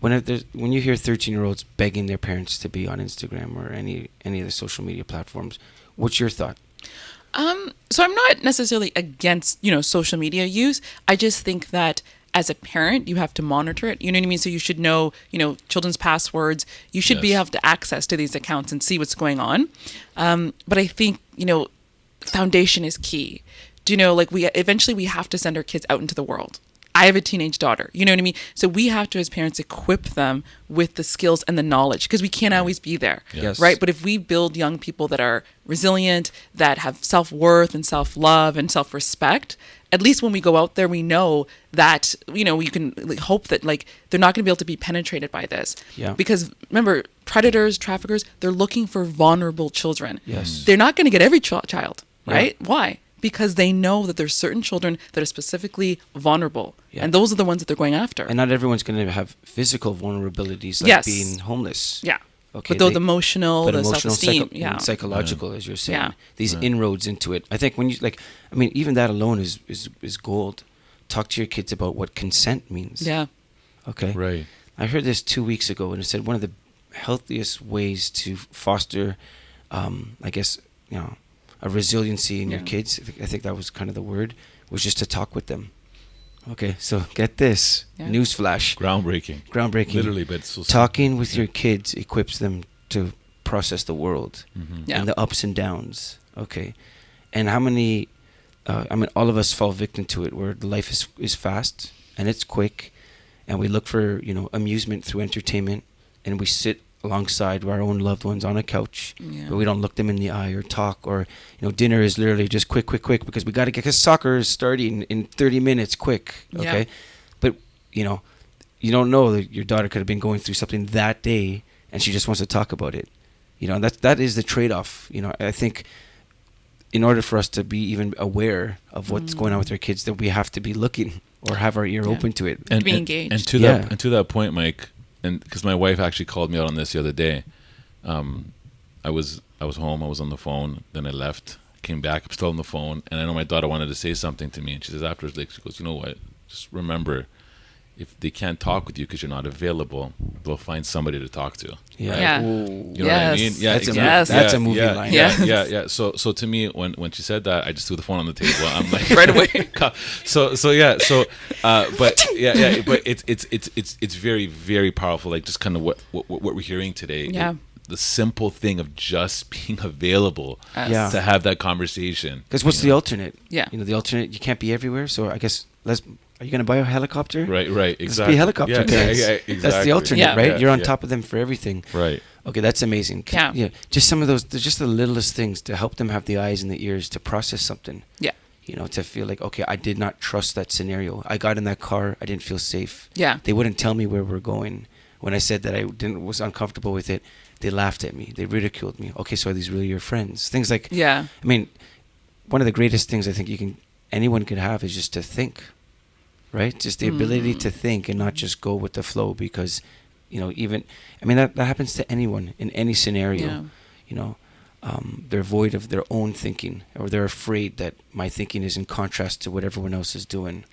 13-year-olds begging their parents to be on Instagram or any of the social media platforms? What's your thought? So I'm not necessarily against, social media use. I just think that as a parent, you have to monitor it. You know what I mean? So you should know, children's passwords. You should be able to access to these accounts and see what's going on. But I think, foundation is key. Do you know, like we have to send our kids out into the world. I have a teenage daughter. You know what I mean? So we have to, as parents, equip them with the skills and the knowledge, because we can't always be there. Yes. Right? But if we build young people that are resilient, that have self-worth and self-love and self-respect, at least when we go out there, we know that, you know, you can like, hope that like they're not going to be able to be penetrated by this. Yeah. Because remember, predators, traffickers, they're looking for vulnerable children. Yes. They're not going to get every child, right? Why? Because they know that there's certain children that are specifically vulnerable. Yeah. And those are the ones that they're going after. And not everyone's going to have physical vulnerabilities like Yes. being homeless. Yeah. Okay, But those they- emotional, but the emotional, self-esteem. Yeah. and psychological, as you're saying. Yeah. These inroads into it. I think when you I mean, even that alone is gold. Talk to your kids about what consent means. Yeah. Okay. Right. I heard this 2 weeks ago, and it said one of the healthiest ways to foster, I guess, you know, a resiliency in your kids. I think that was kind of the word, was just to talk with them. Okay, so get this. Yeah. Newsflash. Groundbreaking. Literally, but it's so Talking with your kids equips them to process the world Yeah. and the ups and downs. Okay, and how many? I mean, all of us fall victim to it, where life is fast and it's quick, and we look for amusement through entertainment, and we sit alongside our own loved ones on a couch, but we don't look them in the eye or talk, or dinner is literally just quick because we got to get, because soccer is starting in 30 minutes, quick. Okay, Yeah. but you don't know that your daughter could have been going through something that day, and she just wants to talk about it. And that is the trade-off. I think in order for us to be even aware of what's going on with our kids, that we have to be looking or have our ear open to it. and, be and- engaged. And to Yeah. that to that point, Mike, and because my wife actually called me out on this the other day. I was home. I was on the phone. Then I left. Came back. I'm still on the phone, and I know my daughter wanted to say something to me. And she says afterwards, like, she goes, "You know what? Just remember, if they can't talk with you because you're not available, they'll find somebody to talk to." Yeah. Yeah. Ooh. You know what I mean? Yeah, That's a exactly. mov- that's a movie yeah, line. Yeah, Yes. yeah. So to me, when she said that, I just threw the phone on the table. I'm like, Right away. but it's very, very powerful. Like just kind of what we're hearing today. Yeah. The simple thing of just being available Yeah. to have that conversation. Because what's the alternate? Yeah. The alternate, you can't be everywhere. So I guess are you going to buy a helicopter? Right, Let's exactly. be helicopter Yeah, parents. exactly. That's the alternate, Yeah. right? Yeah, You're on yeah. top of them for everything. Right. Okay, that's amazing. Yeah. Just some of those, they're just the littlest things to help them have the eyes and the ears to process something. Yeah. To feel like, okay, I did not trust that scenario. I got in that car, I didn't feel safe. Yeah. They wouldn't tell me where we're going. When I said that I was uncomfortable with it, they laughed at me. They ridiculed me. Okay, so are these really your friends? Things like, Yeah. I mean, one of the greatest things I think anyone could have is just to think, right? Just the ability to think and not just go with the flow, because, that happens to anyone in any scenario. Yeah. They're void of their own thinking, or they're afraid that my thinking is in contrast to what everyone else is doing.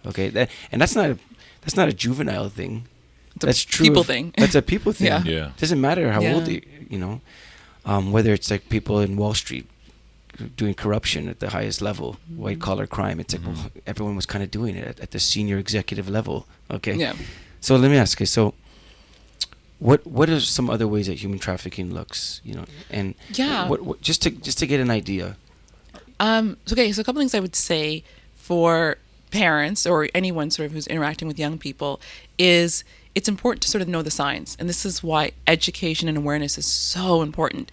Okay, that's not a juvenile thing. It's a That's true. people thing. That's a people thing. Yeah. Yeah. Doesn't matter how Yeah. old whether it's like people in Wall Street doing corruption at the highest level, white collar crime. It's like, well, everyone was kind of doing it at the senior executive level. Okay. Yeah. So let me ask you. So, what are some other ways that human trafficking looks? And Yeah. what just to get an idea. Okay, so a couple things I would say for parents or anyone sort of who's interacting with young people is it's important to sort of know the signs. And this is why education and awareness is so important.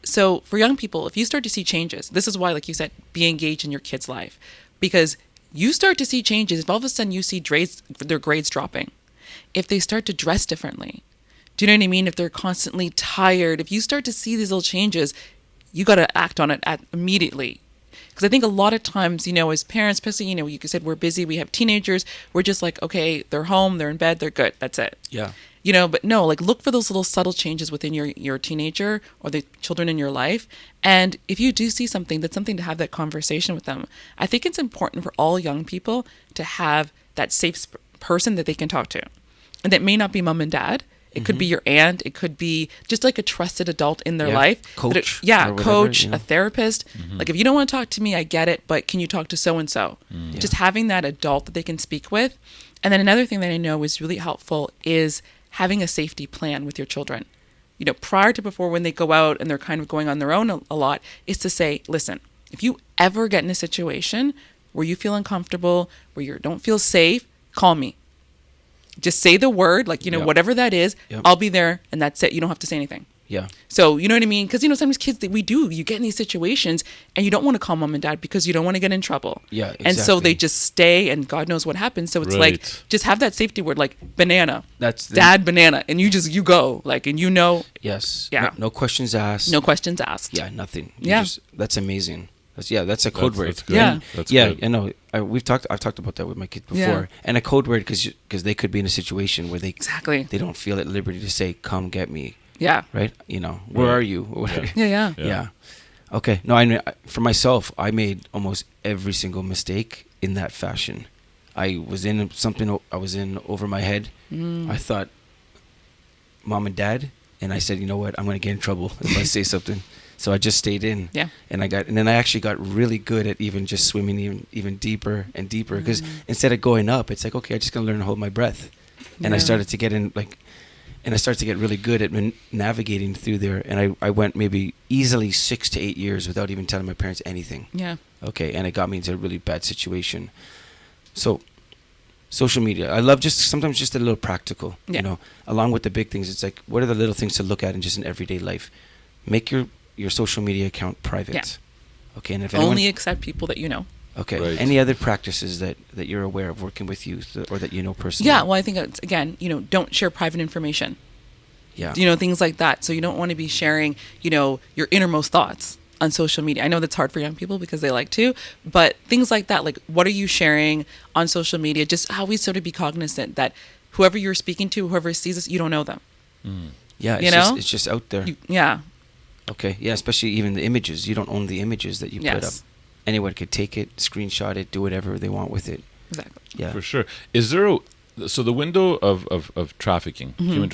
So for young people, if you start to see changes, this is why, like you said, be engaged in your kid's life. Because you start to see changes. If all of a sudden you see their grades dropping, if they start to dress differently, do you know what I mean? If they're constantly tired, if you start to see these little changes, you got to act on it immediately. Because I think a lot of times, as parents, especially, you said we're busy, we have teenagers, we're just like, okay, they're home, they're in bed, they're good, that's it. Yeah. But no, like look for those little subtle changes within your teenager or the children in your life. And if you do see something, that's something to have that conversation with them. I think it's important for all young people to have that safe person that they can talk to. And that may not be mom and dad. It could be your aunt. It could be just like a trusted adult in their life. Coach. Yeah, or whatever, coach, a therapist. Like if you don't want to talk to me, I get it, but can you talk to so-and-so? Just having that adult that they can speak with. And then another thing that I know is really helpful is having a safety plan with your children. Prior to before when they go out and they're kind of going on their own a lot, is to say, listen, if you ever get in a situation where you feel uncomfortable, where you don't feel safe, call me. Just say the word, like, Yep. whatever that is, Yep. I'll be there, and that's it. You don't have to say anything. Yeah. So, you know what I mean? Because, sometimes kids, you get in these situations and you don't want to call mom and dad because you don't want to get in trouble. Yeah, And so exactly. they just stay, and God knows what happens. So it's like, Right. just have that safety word, like banana. That's the- dad banana. And you go, like, and Yes. Yeah. No questions asked. no questions asked. Yeah, nothing. You Yeah. that's amazing. That's a code word. That's good. Yeah. That's Yeah, good. I know. I've talked about that with my kids before. Yeah. And a code word because they could be in a situation where Exactly. they don't feel at liberty to say, "Come get me," Yeah. right? Where Right. are you? Or whatever. Yeah. Yeah. Okay. No, I mean, for myself, I made almost every single mistake in that fashion. I was in something I was in over my head. I thought, mom and dad, and I said, you know what? I'm going to get in trouble if I say something. So I just stayed in. Yeah. And then I actually got really good at even just swimming even deeper and deeper, because instead of going up, it's like, okay, I'm just going to learn to hold my breath. And I Yeah. started to get in and I started to get really good at navigating through there. And I went maybe easily 6 to 8 years without even telling my parents anything. Yeah. Okay. And it got me into a really bad situation. So social media, I love sometimes just a little practical, Yeah. along with the big things. It's like, what are the little things to look at in just in everyday life? Make your social media account private. Yeah. Okay. And if Only accept people that you know. okay. Right. Any other practices that you're aware of working with youth or that you know personally? Yeah. Well, I think it's, again, don't share private information. Yeah. Things like that. So you don't want to be sharing, your innermost thoughts on social media. I know that's hard for young people because they like to, but things like that, like what are you sharing on social media? Just how we sort of be cognizant that whoever you're speaking to, whoever sees us, you don't know them. Yeah. It's just out there. Yeah. Okay. Yeah. Especially even the images. You don't own the images that you put up. Yes. Anyone could take it, screenshot it, do whatever they want with it. Exactly. Yeah. For sure. Is there so the window of trafficking, human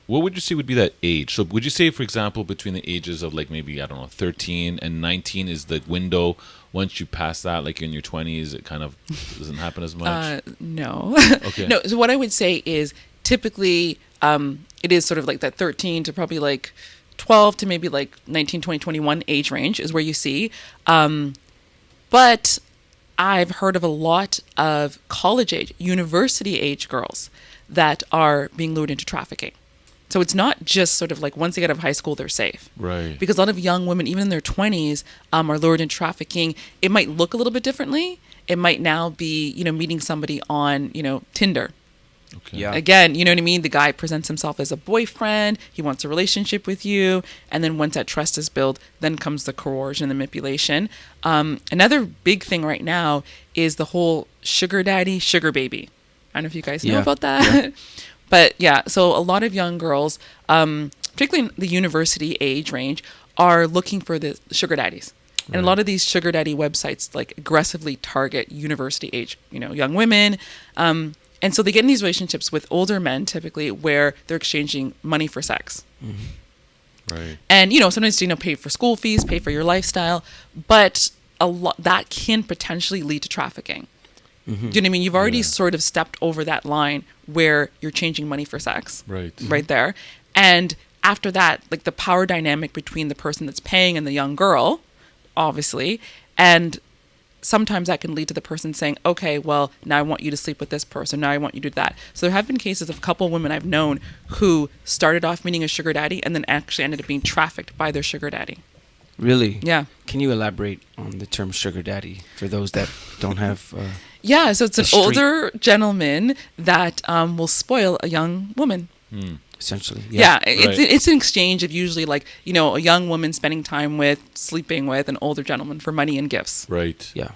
what would you say would be that age? So would you say, for example, between the ages of like maybe, I don't know, 13 and 19 is the window? Once you pass that, like in your 20s, it kind of doesn't happen as much? No. Okay. No. So what I would say is typically it is sort of like that 13 to probably like 12 to maybe like 19, 20, 21 age range is where you see. But I've heard of a lot of college age, university age girls that are being lured into trafficking. So it's not just sort of like once they get out of high school, they're safe. Right. Because a lot of young women, even in their 20s, are lured into trafficking. It might look a little bit differently. It might now be, meeting somebody on, Tinder. Okay. Yeah. Again, you know what I mean? The guy presents himself as a boyfriend. He wants a relationship with you. And then once that trust is built, then comes the coercion, the manipulation. Another big thing right now is the whole sugar daddy, sugar baby. I don't know if you guys know Yeah. about that. Yeah. But yeah, so a lot of young girls, particularly in the university age range, are looking for the sugar daddies. And a lot of these sugar daddy websites like aggressively target university age, young women. And so they get in these relationships with older men typically where they're exchanging money for sex. Right. And, sometimes, pay for school fees, pay for your lifestyle, but a lot that can potentially lead to trafficking. Do you know what I mean? You've already sort of stepped over that line where you're changing money for sex. Right. Right there. And after that, like the power dynamic between the person that's paying and the young girl, obviously, and sometimes that can lead to the person saying, okay, well, now I want you to sleep with this person. Now I want you to do that. So there have been cases of a couple of women I've known who started off meeting a sugar daddy and then actually ended up being trafficked by their sugar daddy. Really? Yeah. Can you elaborate on the term sugar daddy for those that don't have... Yeah, so it's an street. older gentleman that will spoil a young woman. essentially? Yeah, Right. it's an exchange of usually like, a young woman spending time with, sleeping with an older gentleman for money and gifts. Right. Yeah.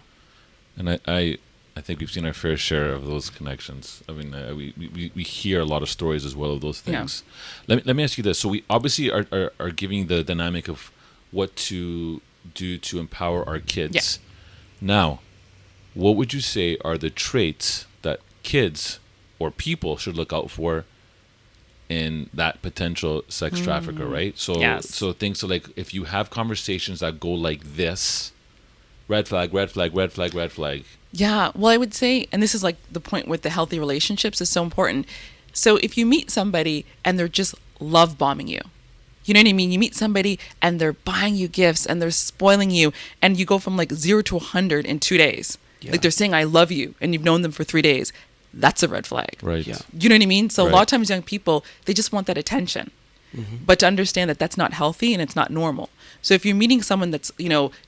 And I think we've seen our fair share of those connections. I mean, we hear a lot of stories as well of those things. Yeah. Let me ask you this. So we obviously are giving the dynamic of what to do to empower our kids. Yeah. Now, what would you say are the traits that kids or people should look out for in that potential sex trafficker, right? So, Yes. so things like if you have conversations that go like this, red flag, red flag, red flag, red flag. Yeah, well, I would say, and this is like the point with the healthy relationships is so important. So if you meet somebody and they're just love bombing you, you know what I mean? You meet somebody and they're buying you gifts and they're spoiling you, and you go from like 0 to 100 in 2 days. Yeah. Like they're saying, I love you, and you've known them for 3 days. that's a red flag. Right. Yeah. Do you know what I mean? So a lot Right. of times young people, they just want that attention. But to understand that that's not healthy and it's not normal. So if you're meeting someone that's,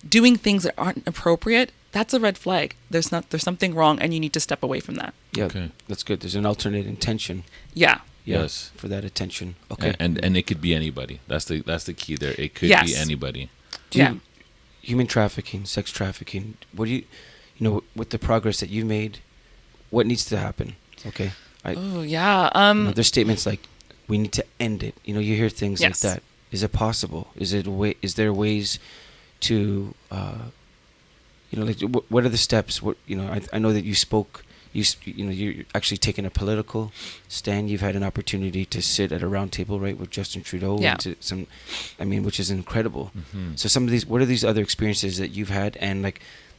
doing things that aren't appropriate, that's a red flag. There's something wrong and you need to step away from that. Yeah, Okay. that's good. There's an alternate intention. Yeah. Yeah, Yes. for that attention. Okay. And it could be anybody. That's the key there. It could Yes. be anybody. Human trafficking, sex trafficking. What do with the progress that you made, what needs to happen? Okay. Oh, yeah. There's statements like, we need to end it. You hear things Yes. like that. Is it possible? Is there ways to, what are the steps? I know that you spoke, you're actually taking a political stand. You've had an opportunity to sit at a round table, right, with Justin Trudeau. Yeah. Which is incredible. Mm-hmm. So what are these other experiences that you've had, and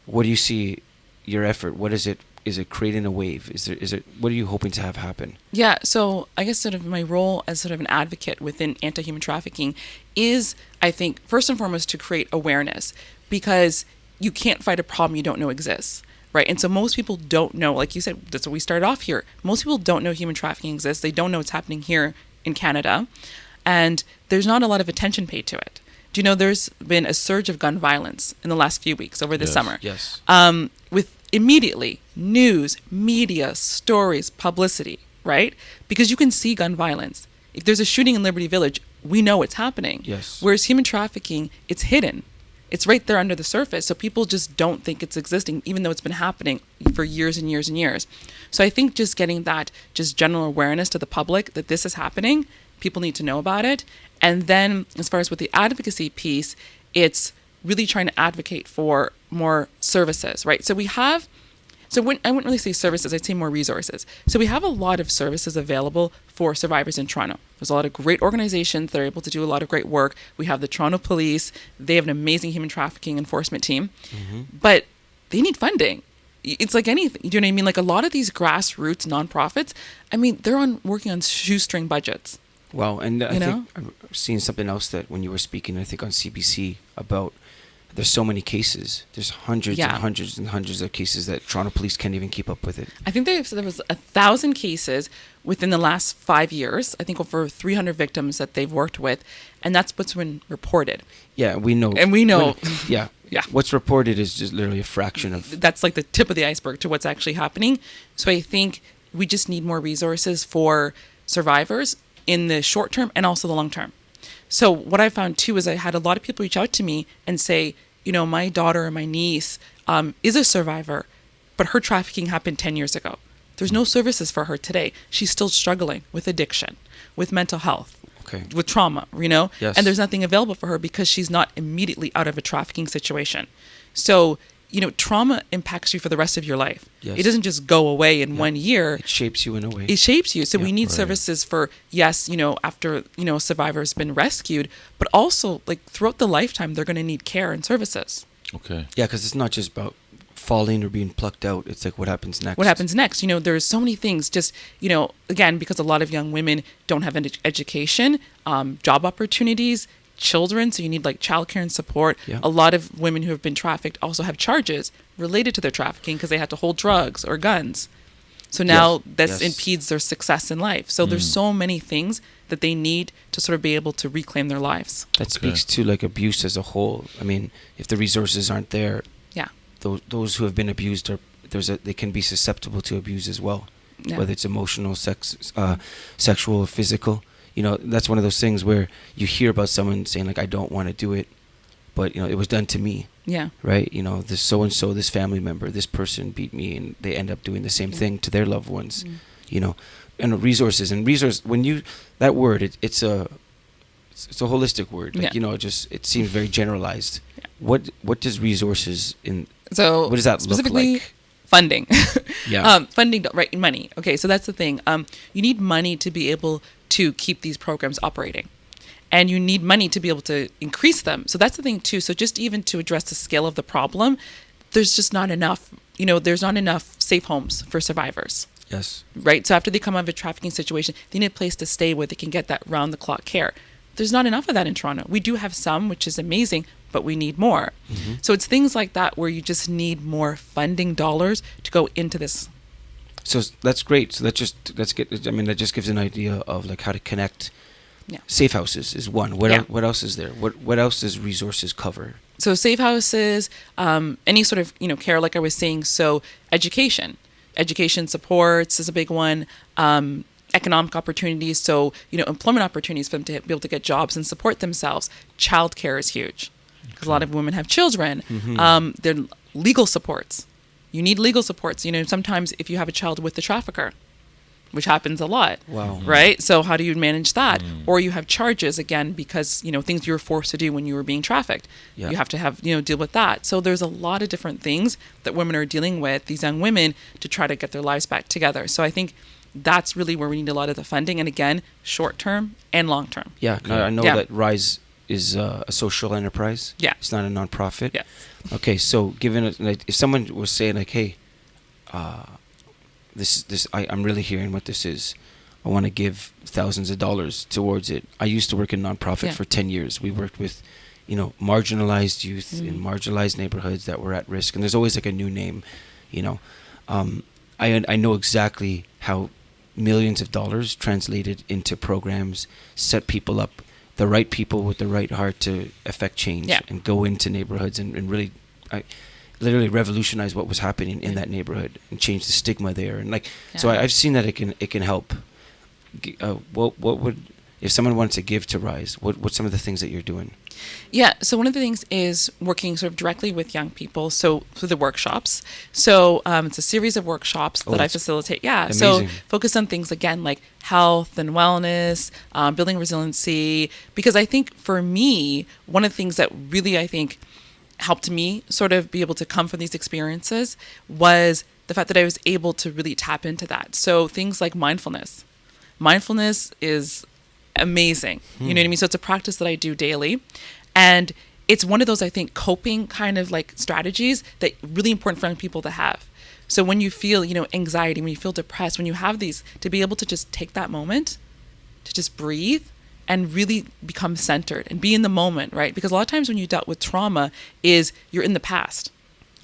what do you see your effort? What is it? Is it creating a wave? Is it? What are you hoping to have happen? Yeah, so I guess sort of my role as sort of an advocate within anti-human trafficking is, I think, first and foremost, to create awareness, because you can't fight a problem you don't know exists, right? And so most people don't know, like you said, that's what we started off here. Most people don't know human trafficking exists. They don't know what's happening here in Canada, and there's not a lot of attention paid to it. Do you know there's been a surge of gun violence in the last few weeks over this Yes. summer? Yes. With immediately news, media, stories, publicity, right? Because you can see gun violence. If there's a shooting in Liberty Village, we know it's happening. Yes. Whereas human trafficking, it's hidden. It's right there under the surface. So people just don't think it's existing, even though it's been happening for years and years and years. So I think just getting that just general awareness to the public that this is happening, people need to know about it. And then as far as with the advocacy piece, it's really trying to advocate for more services, right? So I wouldn't really say services, I'd say more resources. So we have a lot of services available for survivors in Toronto. There's a lot of great organizations that are able to do a lot of great work. We have the Toronto Police. They have an amazing human trafficking enforcement team, but they need funding. It's like anything, do you know what I mean? Like a lot of these grassroots nonprofits, they're working on shoestring budgets. Wow, and I think I've seen something else that when you were speaking, I think on CBC, about there's so many cases. There's hundreds and hundreds and hundreds of cases that Toronto Police can't even keep up with it. I think there was 1,000 cases within the last 5 years. I think over 300 victims that they've worked with, and that's what's been reported. Yeah, we know. And we know. Yeah. What's reported is just literally a fraction of. That's like the tip of the iceberg to what's actually happening. So I think we just need more resources for survivors in the short term and also the long term. So what I found too is I had a lot of people reach out to me and say, my daughter or my niece is a survivor, but her trafficking happened 10 years ago. There's no services for her today. She's still struggling with addiction, with mental health, with trauma, Yes. And there's nothing available for her because she's not immediately out of a trafficking situation. So, trauma impacts you for the rest of your life. Yes. It doesn't just go away in 1 year. It shapes you in a way. It shapes you. So we need services for, after, a survivor's been rescued, but also like throughout the lifetime, they're going to need care and services. Okay. Yeah, because it's not just about falling or being plucked out. It's like what happens next. What happens next? There's so many things just, again, because a lot of young women don't have an education, job opportunities, children, so you need like childcare and support. Yeah. A lot of women who have been trafficked also have charges related to their trafficking because they had to hold drugs or guns. So now that impedes their success in life. So there's so many things that they need to sort of be able to reclaim their lives. That speaks to like abuse as a whole. If the resources aren't there, those who have been abused they can be susceptible to abuse as well, whether it's emotional, sexual, or physical. That's one of those things where you hear about someone saying like, I don't want to do it, but it was done to me. Yeah. Right. This so-and-so, this family member, this person beat me, and they end up doing the same thing to their loved ones. And resources when that word, it's a holistic word. Like, it seems very generalized. Yeah. What does resources what does that look like? Funding. Funding, right? Money. Okay. So that's the thing. You need money to be able to keep these programs operating. And you need money to be able to increase them. So that's the thing too. So just even to address the scale of the problem, there's just not enough, there's not enough safe homes for survivors. Yes. Right? So after they come out of a trafficking situation, they need a place to stay where they can get that round-the-clock care. There's not enough of that in Toronto. We do have some, which is amazing, but we need more. Mm-hmm. So it's things like that where you just need more funding dollars to go into this. So that's great. So that just gives an idea of like how to connect. Yeah. Safe houses is one. What Yeah. what else is there? What else does resources cover? So safe houses, any sort of, care, like I was saying. So education supports is a big one. Economic opportunities. So, employment opportunities for them to be able to get jobs and support themselves. Childcare is huge because a lot of women have children. There are legal supports. You need legal supports. Sometimes if you have a child with the trafficker, which happens a lot. Wow. Right? So how do you manage that? Or you have charges, again, because, things you were forced to do when you were being trafficked. Yeah. You have to have, deal with that. So there's a lot of different things that women are dealing with, these young women, to try to get their lives back together. So I think that's really where we need a lot of the funding. And again, short term and long term. Yeah. I know that R.I.S.E is a social enterprise. Yeah. It's not a nonprofit. Yeah. Okay. So given it, like, if someone was saying like, hey, I'm really hearing what this is. I want to give thousands of dollars towards it. I used to work in nonprofit for 10 years. We worked with, marginalized youth in marginalized neighborhoods that were at risk. And there's always like a new name, I know exactly how millions of dollars translated into programs set people up, the right people with the right heart to affect change and go into neighborhoods and really, literally revolutionize what was happening in that neighborhood and change the stigma there. And so I've seen that it can help. What would, if someone wanted to give to R.I.S.E, what's some of the things that you're doing? Yeah. So one of the things is working sort of directly with young people. So through the workshops. So it's a series of workshops that I facilitate. Yeah. Amazing. So focus on things again like health and wellness, building resiliency. Because I think for me, one of the things that really helped me sort of be able to come from these experiences was the fact that I was able to really tap into that. So things like mindfulness. Mindfulness is amazing. You know what I mean? So it's a practice that I do daily. And it's one of those, I think, coping kind of like strategies that really important for young people to have. So when you feel, anxiety, when you feel depressed, when you have these, to be able to just take that moment, to just breathe and really become centered and be in the moment, right? Because a lot of times when you dealt with trauma is you're in the past.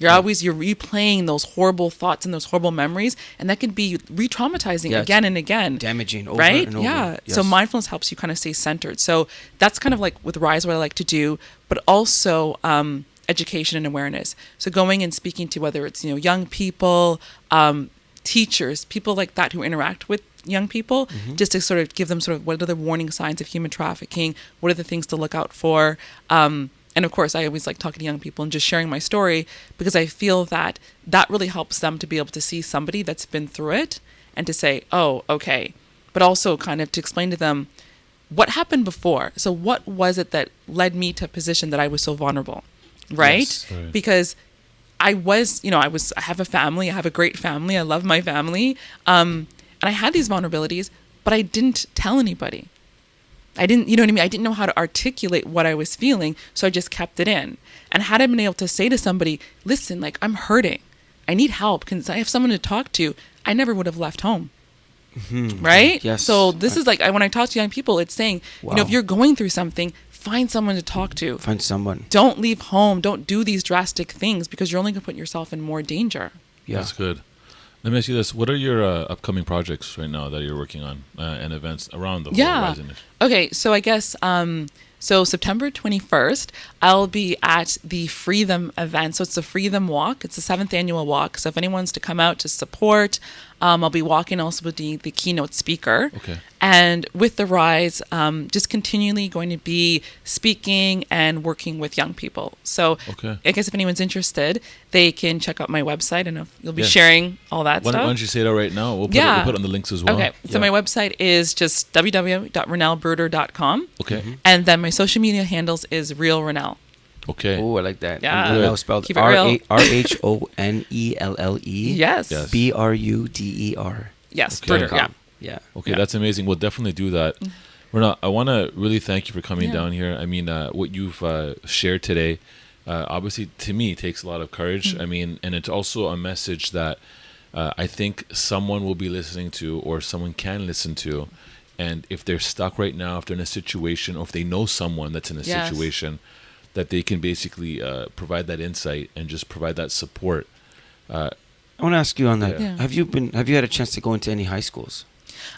You're replaying those horrible thoughts and those horrible memories, and that can be re-traumatizing again and again. Damaging over right? and over. Yeah. Yes. So mindfulness helps you kind of stay centered. So that's kind of like with R.I.S.E what I like to do, but also education and awareness. So going and speaking to whether it's, young people, teachers, people like that who interact with young people, just to sort of give them sort of what are the warning signs of human trafficking, what are the things to look out for. And of course, I always like talking to young people and just sharing my story because I feel that really helps them to be able to see somebody that's been through it and to say, oh, okay. But also kind of to explain to them what happened before. So what was it that led me to a position that I was so vulnerable, right? Yes. Right. Because I was, I have a family. I have a great family. I love my family. And I had these vulnerabilities, but I didn't tell anybody. I didn't, I didn't know how to articulate what I was feeling, so I just kept it in. And had I been able to say to somebody, listen, like, I'm hurting. I need help. Can I have someone to talk to? I never would have left home. Right? Yes. So this is like, when I talk to young people, it's saying, if you're going through something, find someone to talk to. Find someone. Don't leave home. Don't do these drastic things because you're only going to put yourself in more danger. Yeah. That's good. Let me ask you this. What are your upcoming projects right now that you're working on and events around the whole R.I.S.E initiative? Okay, so I guess, so September 21st, I'll be at the Free Them event. So it's the Free Them Walk. It's the 7th annual walk. So if anyone's to come out to support, I'll be walking also with the keynote speaker. Okay. And with the R.I.S.E, just continually going to be speaking and working with young people. So I guess if anyone's interested, they can check out my website. I know you'll be sharing all that stuff. Why don't you say that right now? We'll put it on the links as well. Okay. So my website is just www.rhonnellebruder.com. Okay. And then my social media handles is Real Rhonelle. Okay. Oh, I like that. Yeah. And Rhonelle spelled Keep it real. RHONELLE. Yes. Yes. BRUDER. Yes. Okay. Bruder. Yeah. Yeah. Okay, that's amazing. We'll definitely do that. Rhonelle, I want to really thank you for coming down here. I mean, what you've shared today, obviously, to me, takes a lot of courage. I mean, and it's also a message that I think someone will be listening to or someone can listen to. And if they're stuck right now, if they're in a situation, or if they know someone that's in a situation, that they can basically provide that insight and just provide that support. I want to ask you on that. Yeah. Have you had a chance to go into any high schools?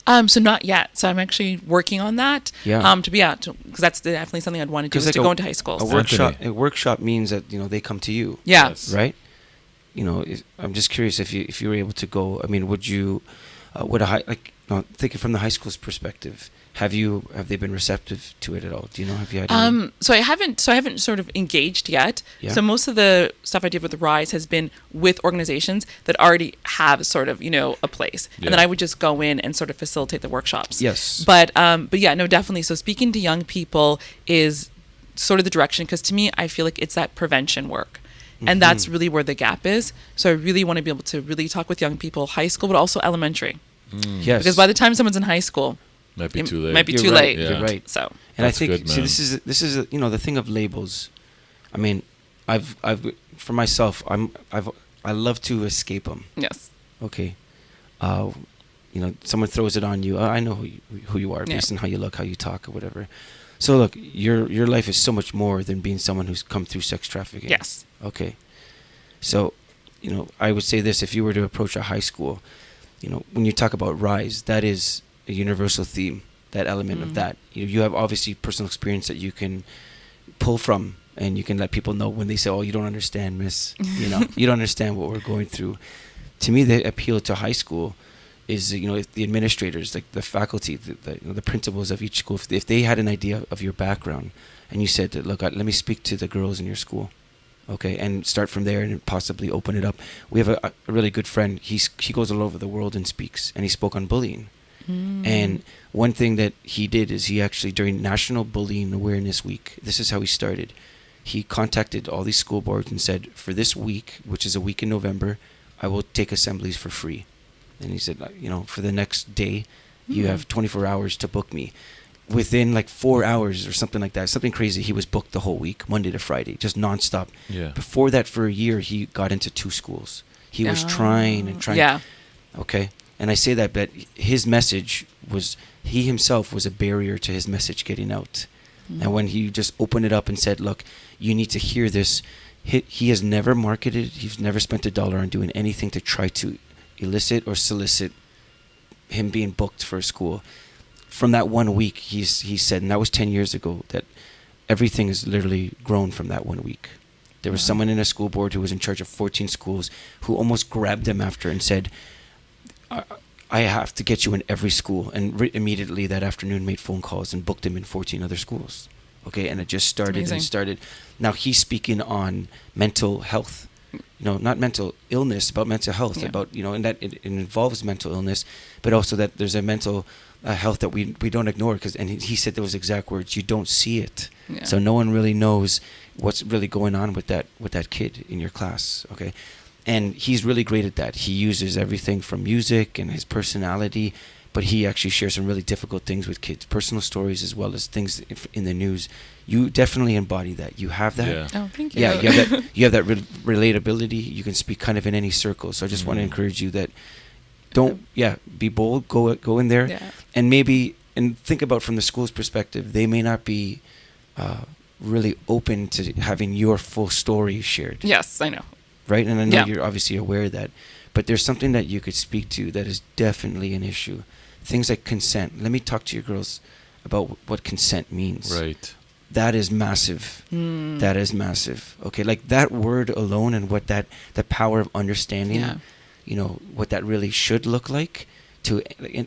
So not yet. So I'm actually working on that. Yeah. Because that's definitely something I'd want to do, is like to go into high schools. A workshop means that, they come to you. Yeah. Yes. Right? I'm just curious if you were able to go. I mean, would thinking from the high school's perspective, have they been receptive to it at all? Do you know? Have you had any? So I haven't sort of engaged yet. Yeah. So most of the stuff I did with the R.I.S.E has been with organizations that already have sort of, a place. Yeah. And then I would just go in and sort of facilitate the workshops. Yes. But yeah, no, definitely. So speaking to young people is sort of the direction, because to me, I feel like it's that prevention work. And that's really where the gap is. So I really want to be able to really talk with young people, high school, but also elementary. Yes. Because by the time someone's in high school, Might be it too late. might be You're too right. late. Yeah. You're right. So And That's I think good, man. this is the thing of labels. I mean, I've for myself, I love to escape them. yes. Okay. Someone throws it on you. I know who you are Yeah. based on how you look, how you talk, or whatever. So look, your life is so much more than being someone who's come through sex trafficking. Yes. Okay. So, I would say this: if you were to approach a high school, when you talk about R.I.S E, that is a universal theme. That element of that, you have obviously personal experience that you can pull from, and you can let people know when they say, "Oh, you don't understand, miss. You don't understand what we're going through." To me, the appeal to high school is, if the administrators, like the faculty, the principals of each school, if they had an idea of your background, and you said, "Look, let me speak to the girls in your school." Okay, and start from there and possibly open it up. We have a really good friend. He goes all over the world and speaks, and he spoke on bullying. And one thing that he did is he actually, during National Bullying Awareness Week, this is how he started. He contacted all these school boards and said, for this week, which is a week in November, I will take assemblies for free. And he said, for the next day, you have 24 hours to book me. Within like 4 hours or something like that, something crazy, he was booked the whole week, Monday to Friday, just nonstop. Yeah. Before that, for a year, he got into 2 schools. He was trying and trying. Yeah. Okay. And I say that, but his message was, he himself was a barrier to his message getting out. And when he just opened it up and said, look, you need to hear this, he has never marketed, he's never spent $1 on doing anything to try to elicit or solicit him being booked for a school. From that 1 week, he said, and that was 10 years ago, that everything has literally grown from that 1 week. There was someone in a school board who was in charge of 14 schools who almost grabbed him after and said, I have to get you in every school. And immediately that afternoon made phone calls and booked him in 14 other schools. Okay, and it just started and started. Now he's speaking on mental health. Not mental illness, about mental health, about, and that it involves mental illness, but also that there's a mental health that we don't ignore, and he said those exact words, you don't see it. Yeah. So no one really knows what's really going on with that kid in your class, okay? And he's really great at that. He uses everything from music and his personality, but he actually shares some really difficult things with kids, personal stories as well as things in the news. You definitely embody that. You have that. Yeah. Oh, thank you. Yeah, you have that relatability. You can speak kind of in any circle. So I just want to encourage you that be bold, go in there, and think about from the school's perspective. They may not be really open to having your full story shared. Yes, I know. Right, and I know you're obviously aware of that, but there's something that you could speak to that is definitely an issue. Things like consent. Let me talk to your girls about what consent means. Right. That is massive. That is massive. Okay, like that word alone and what the power of understanding, what that really should look like to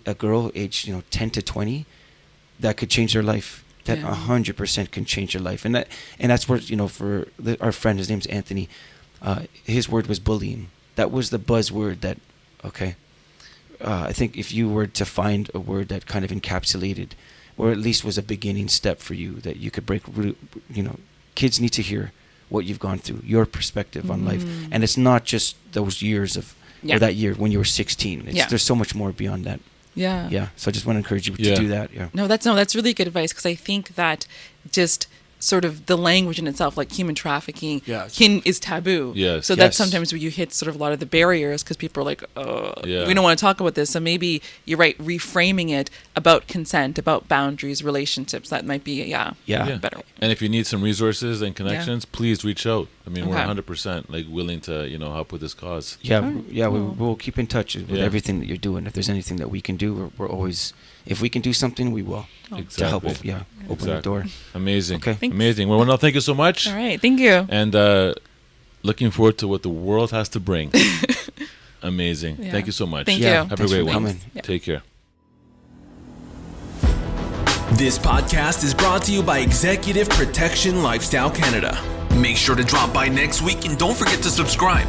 a girl aged 10 to 20, that could change their life. That 100% can change your life, and that's where for our friend, his name's Anthony. His word was bullying. That was the buzzword that, I think if you were to find a word that kind of encapsulated, or at least was a beginning step for you, that you could break, kids need to hear what you've gone through, your perspective on life. And it's not just those years or that year when you were 16. There's so much more beyond that. Yeah. So I just want to encourage you to do that. Yeah. No, that's really good advice, because I think that just sort of the language in itself, like human trafficking, Yes. is taboo. Yes. So that's Yes. sometimes where you hit sort of a lot of the barriers because people are like, Yeah. we don't want to talk about this. So maybe you're right, reframing it about consent, about boundaries, relationships. That might be, Yeah. better. And if you need some resources and connections, please reach out. I mean, we're Okay. 100% like willing to, help with this cause. We'll keep in touch with Yeah. everything that you're doing. If there's anything that we can do, we're always, if we can do something, we will. To help, open the Exactly. door. Amazing. Okay. Thanks. Amazing. Well, no, thank you so much. All right. Thank you. And looking forward to what the world has to bring. Amazing. Yeah. Thank you so much. Thank you. Have a Thanks great for one. coming. Yeah. Take care. This podcast is brought to you by Executive Protection Lifestyle Canada. Make sure to drop by next week and don't forget to subscribe.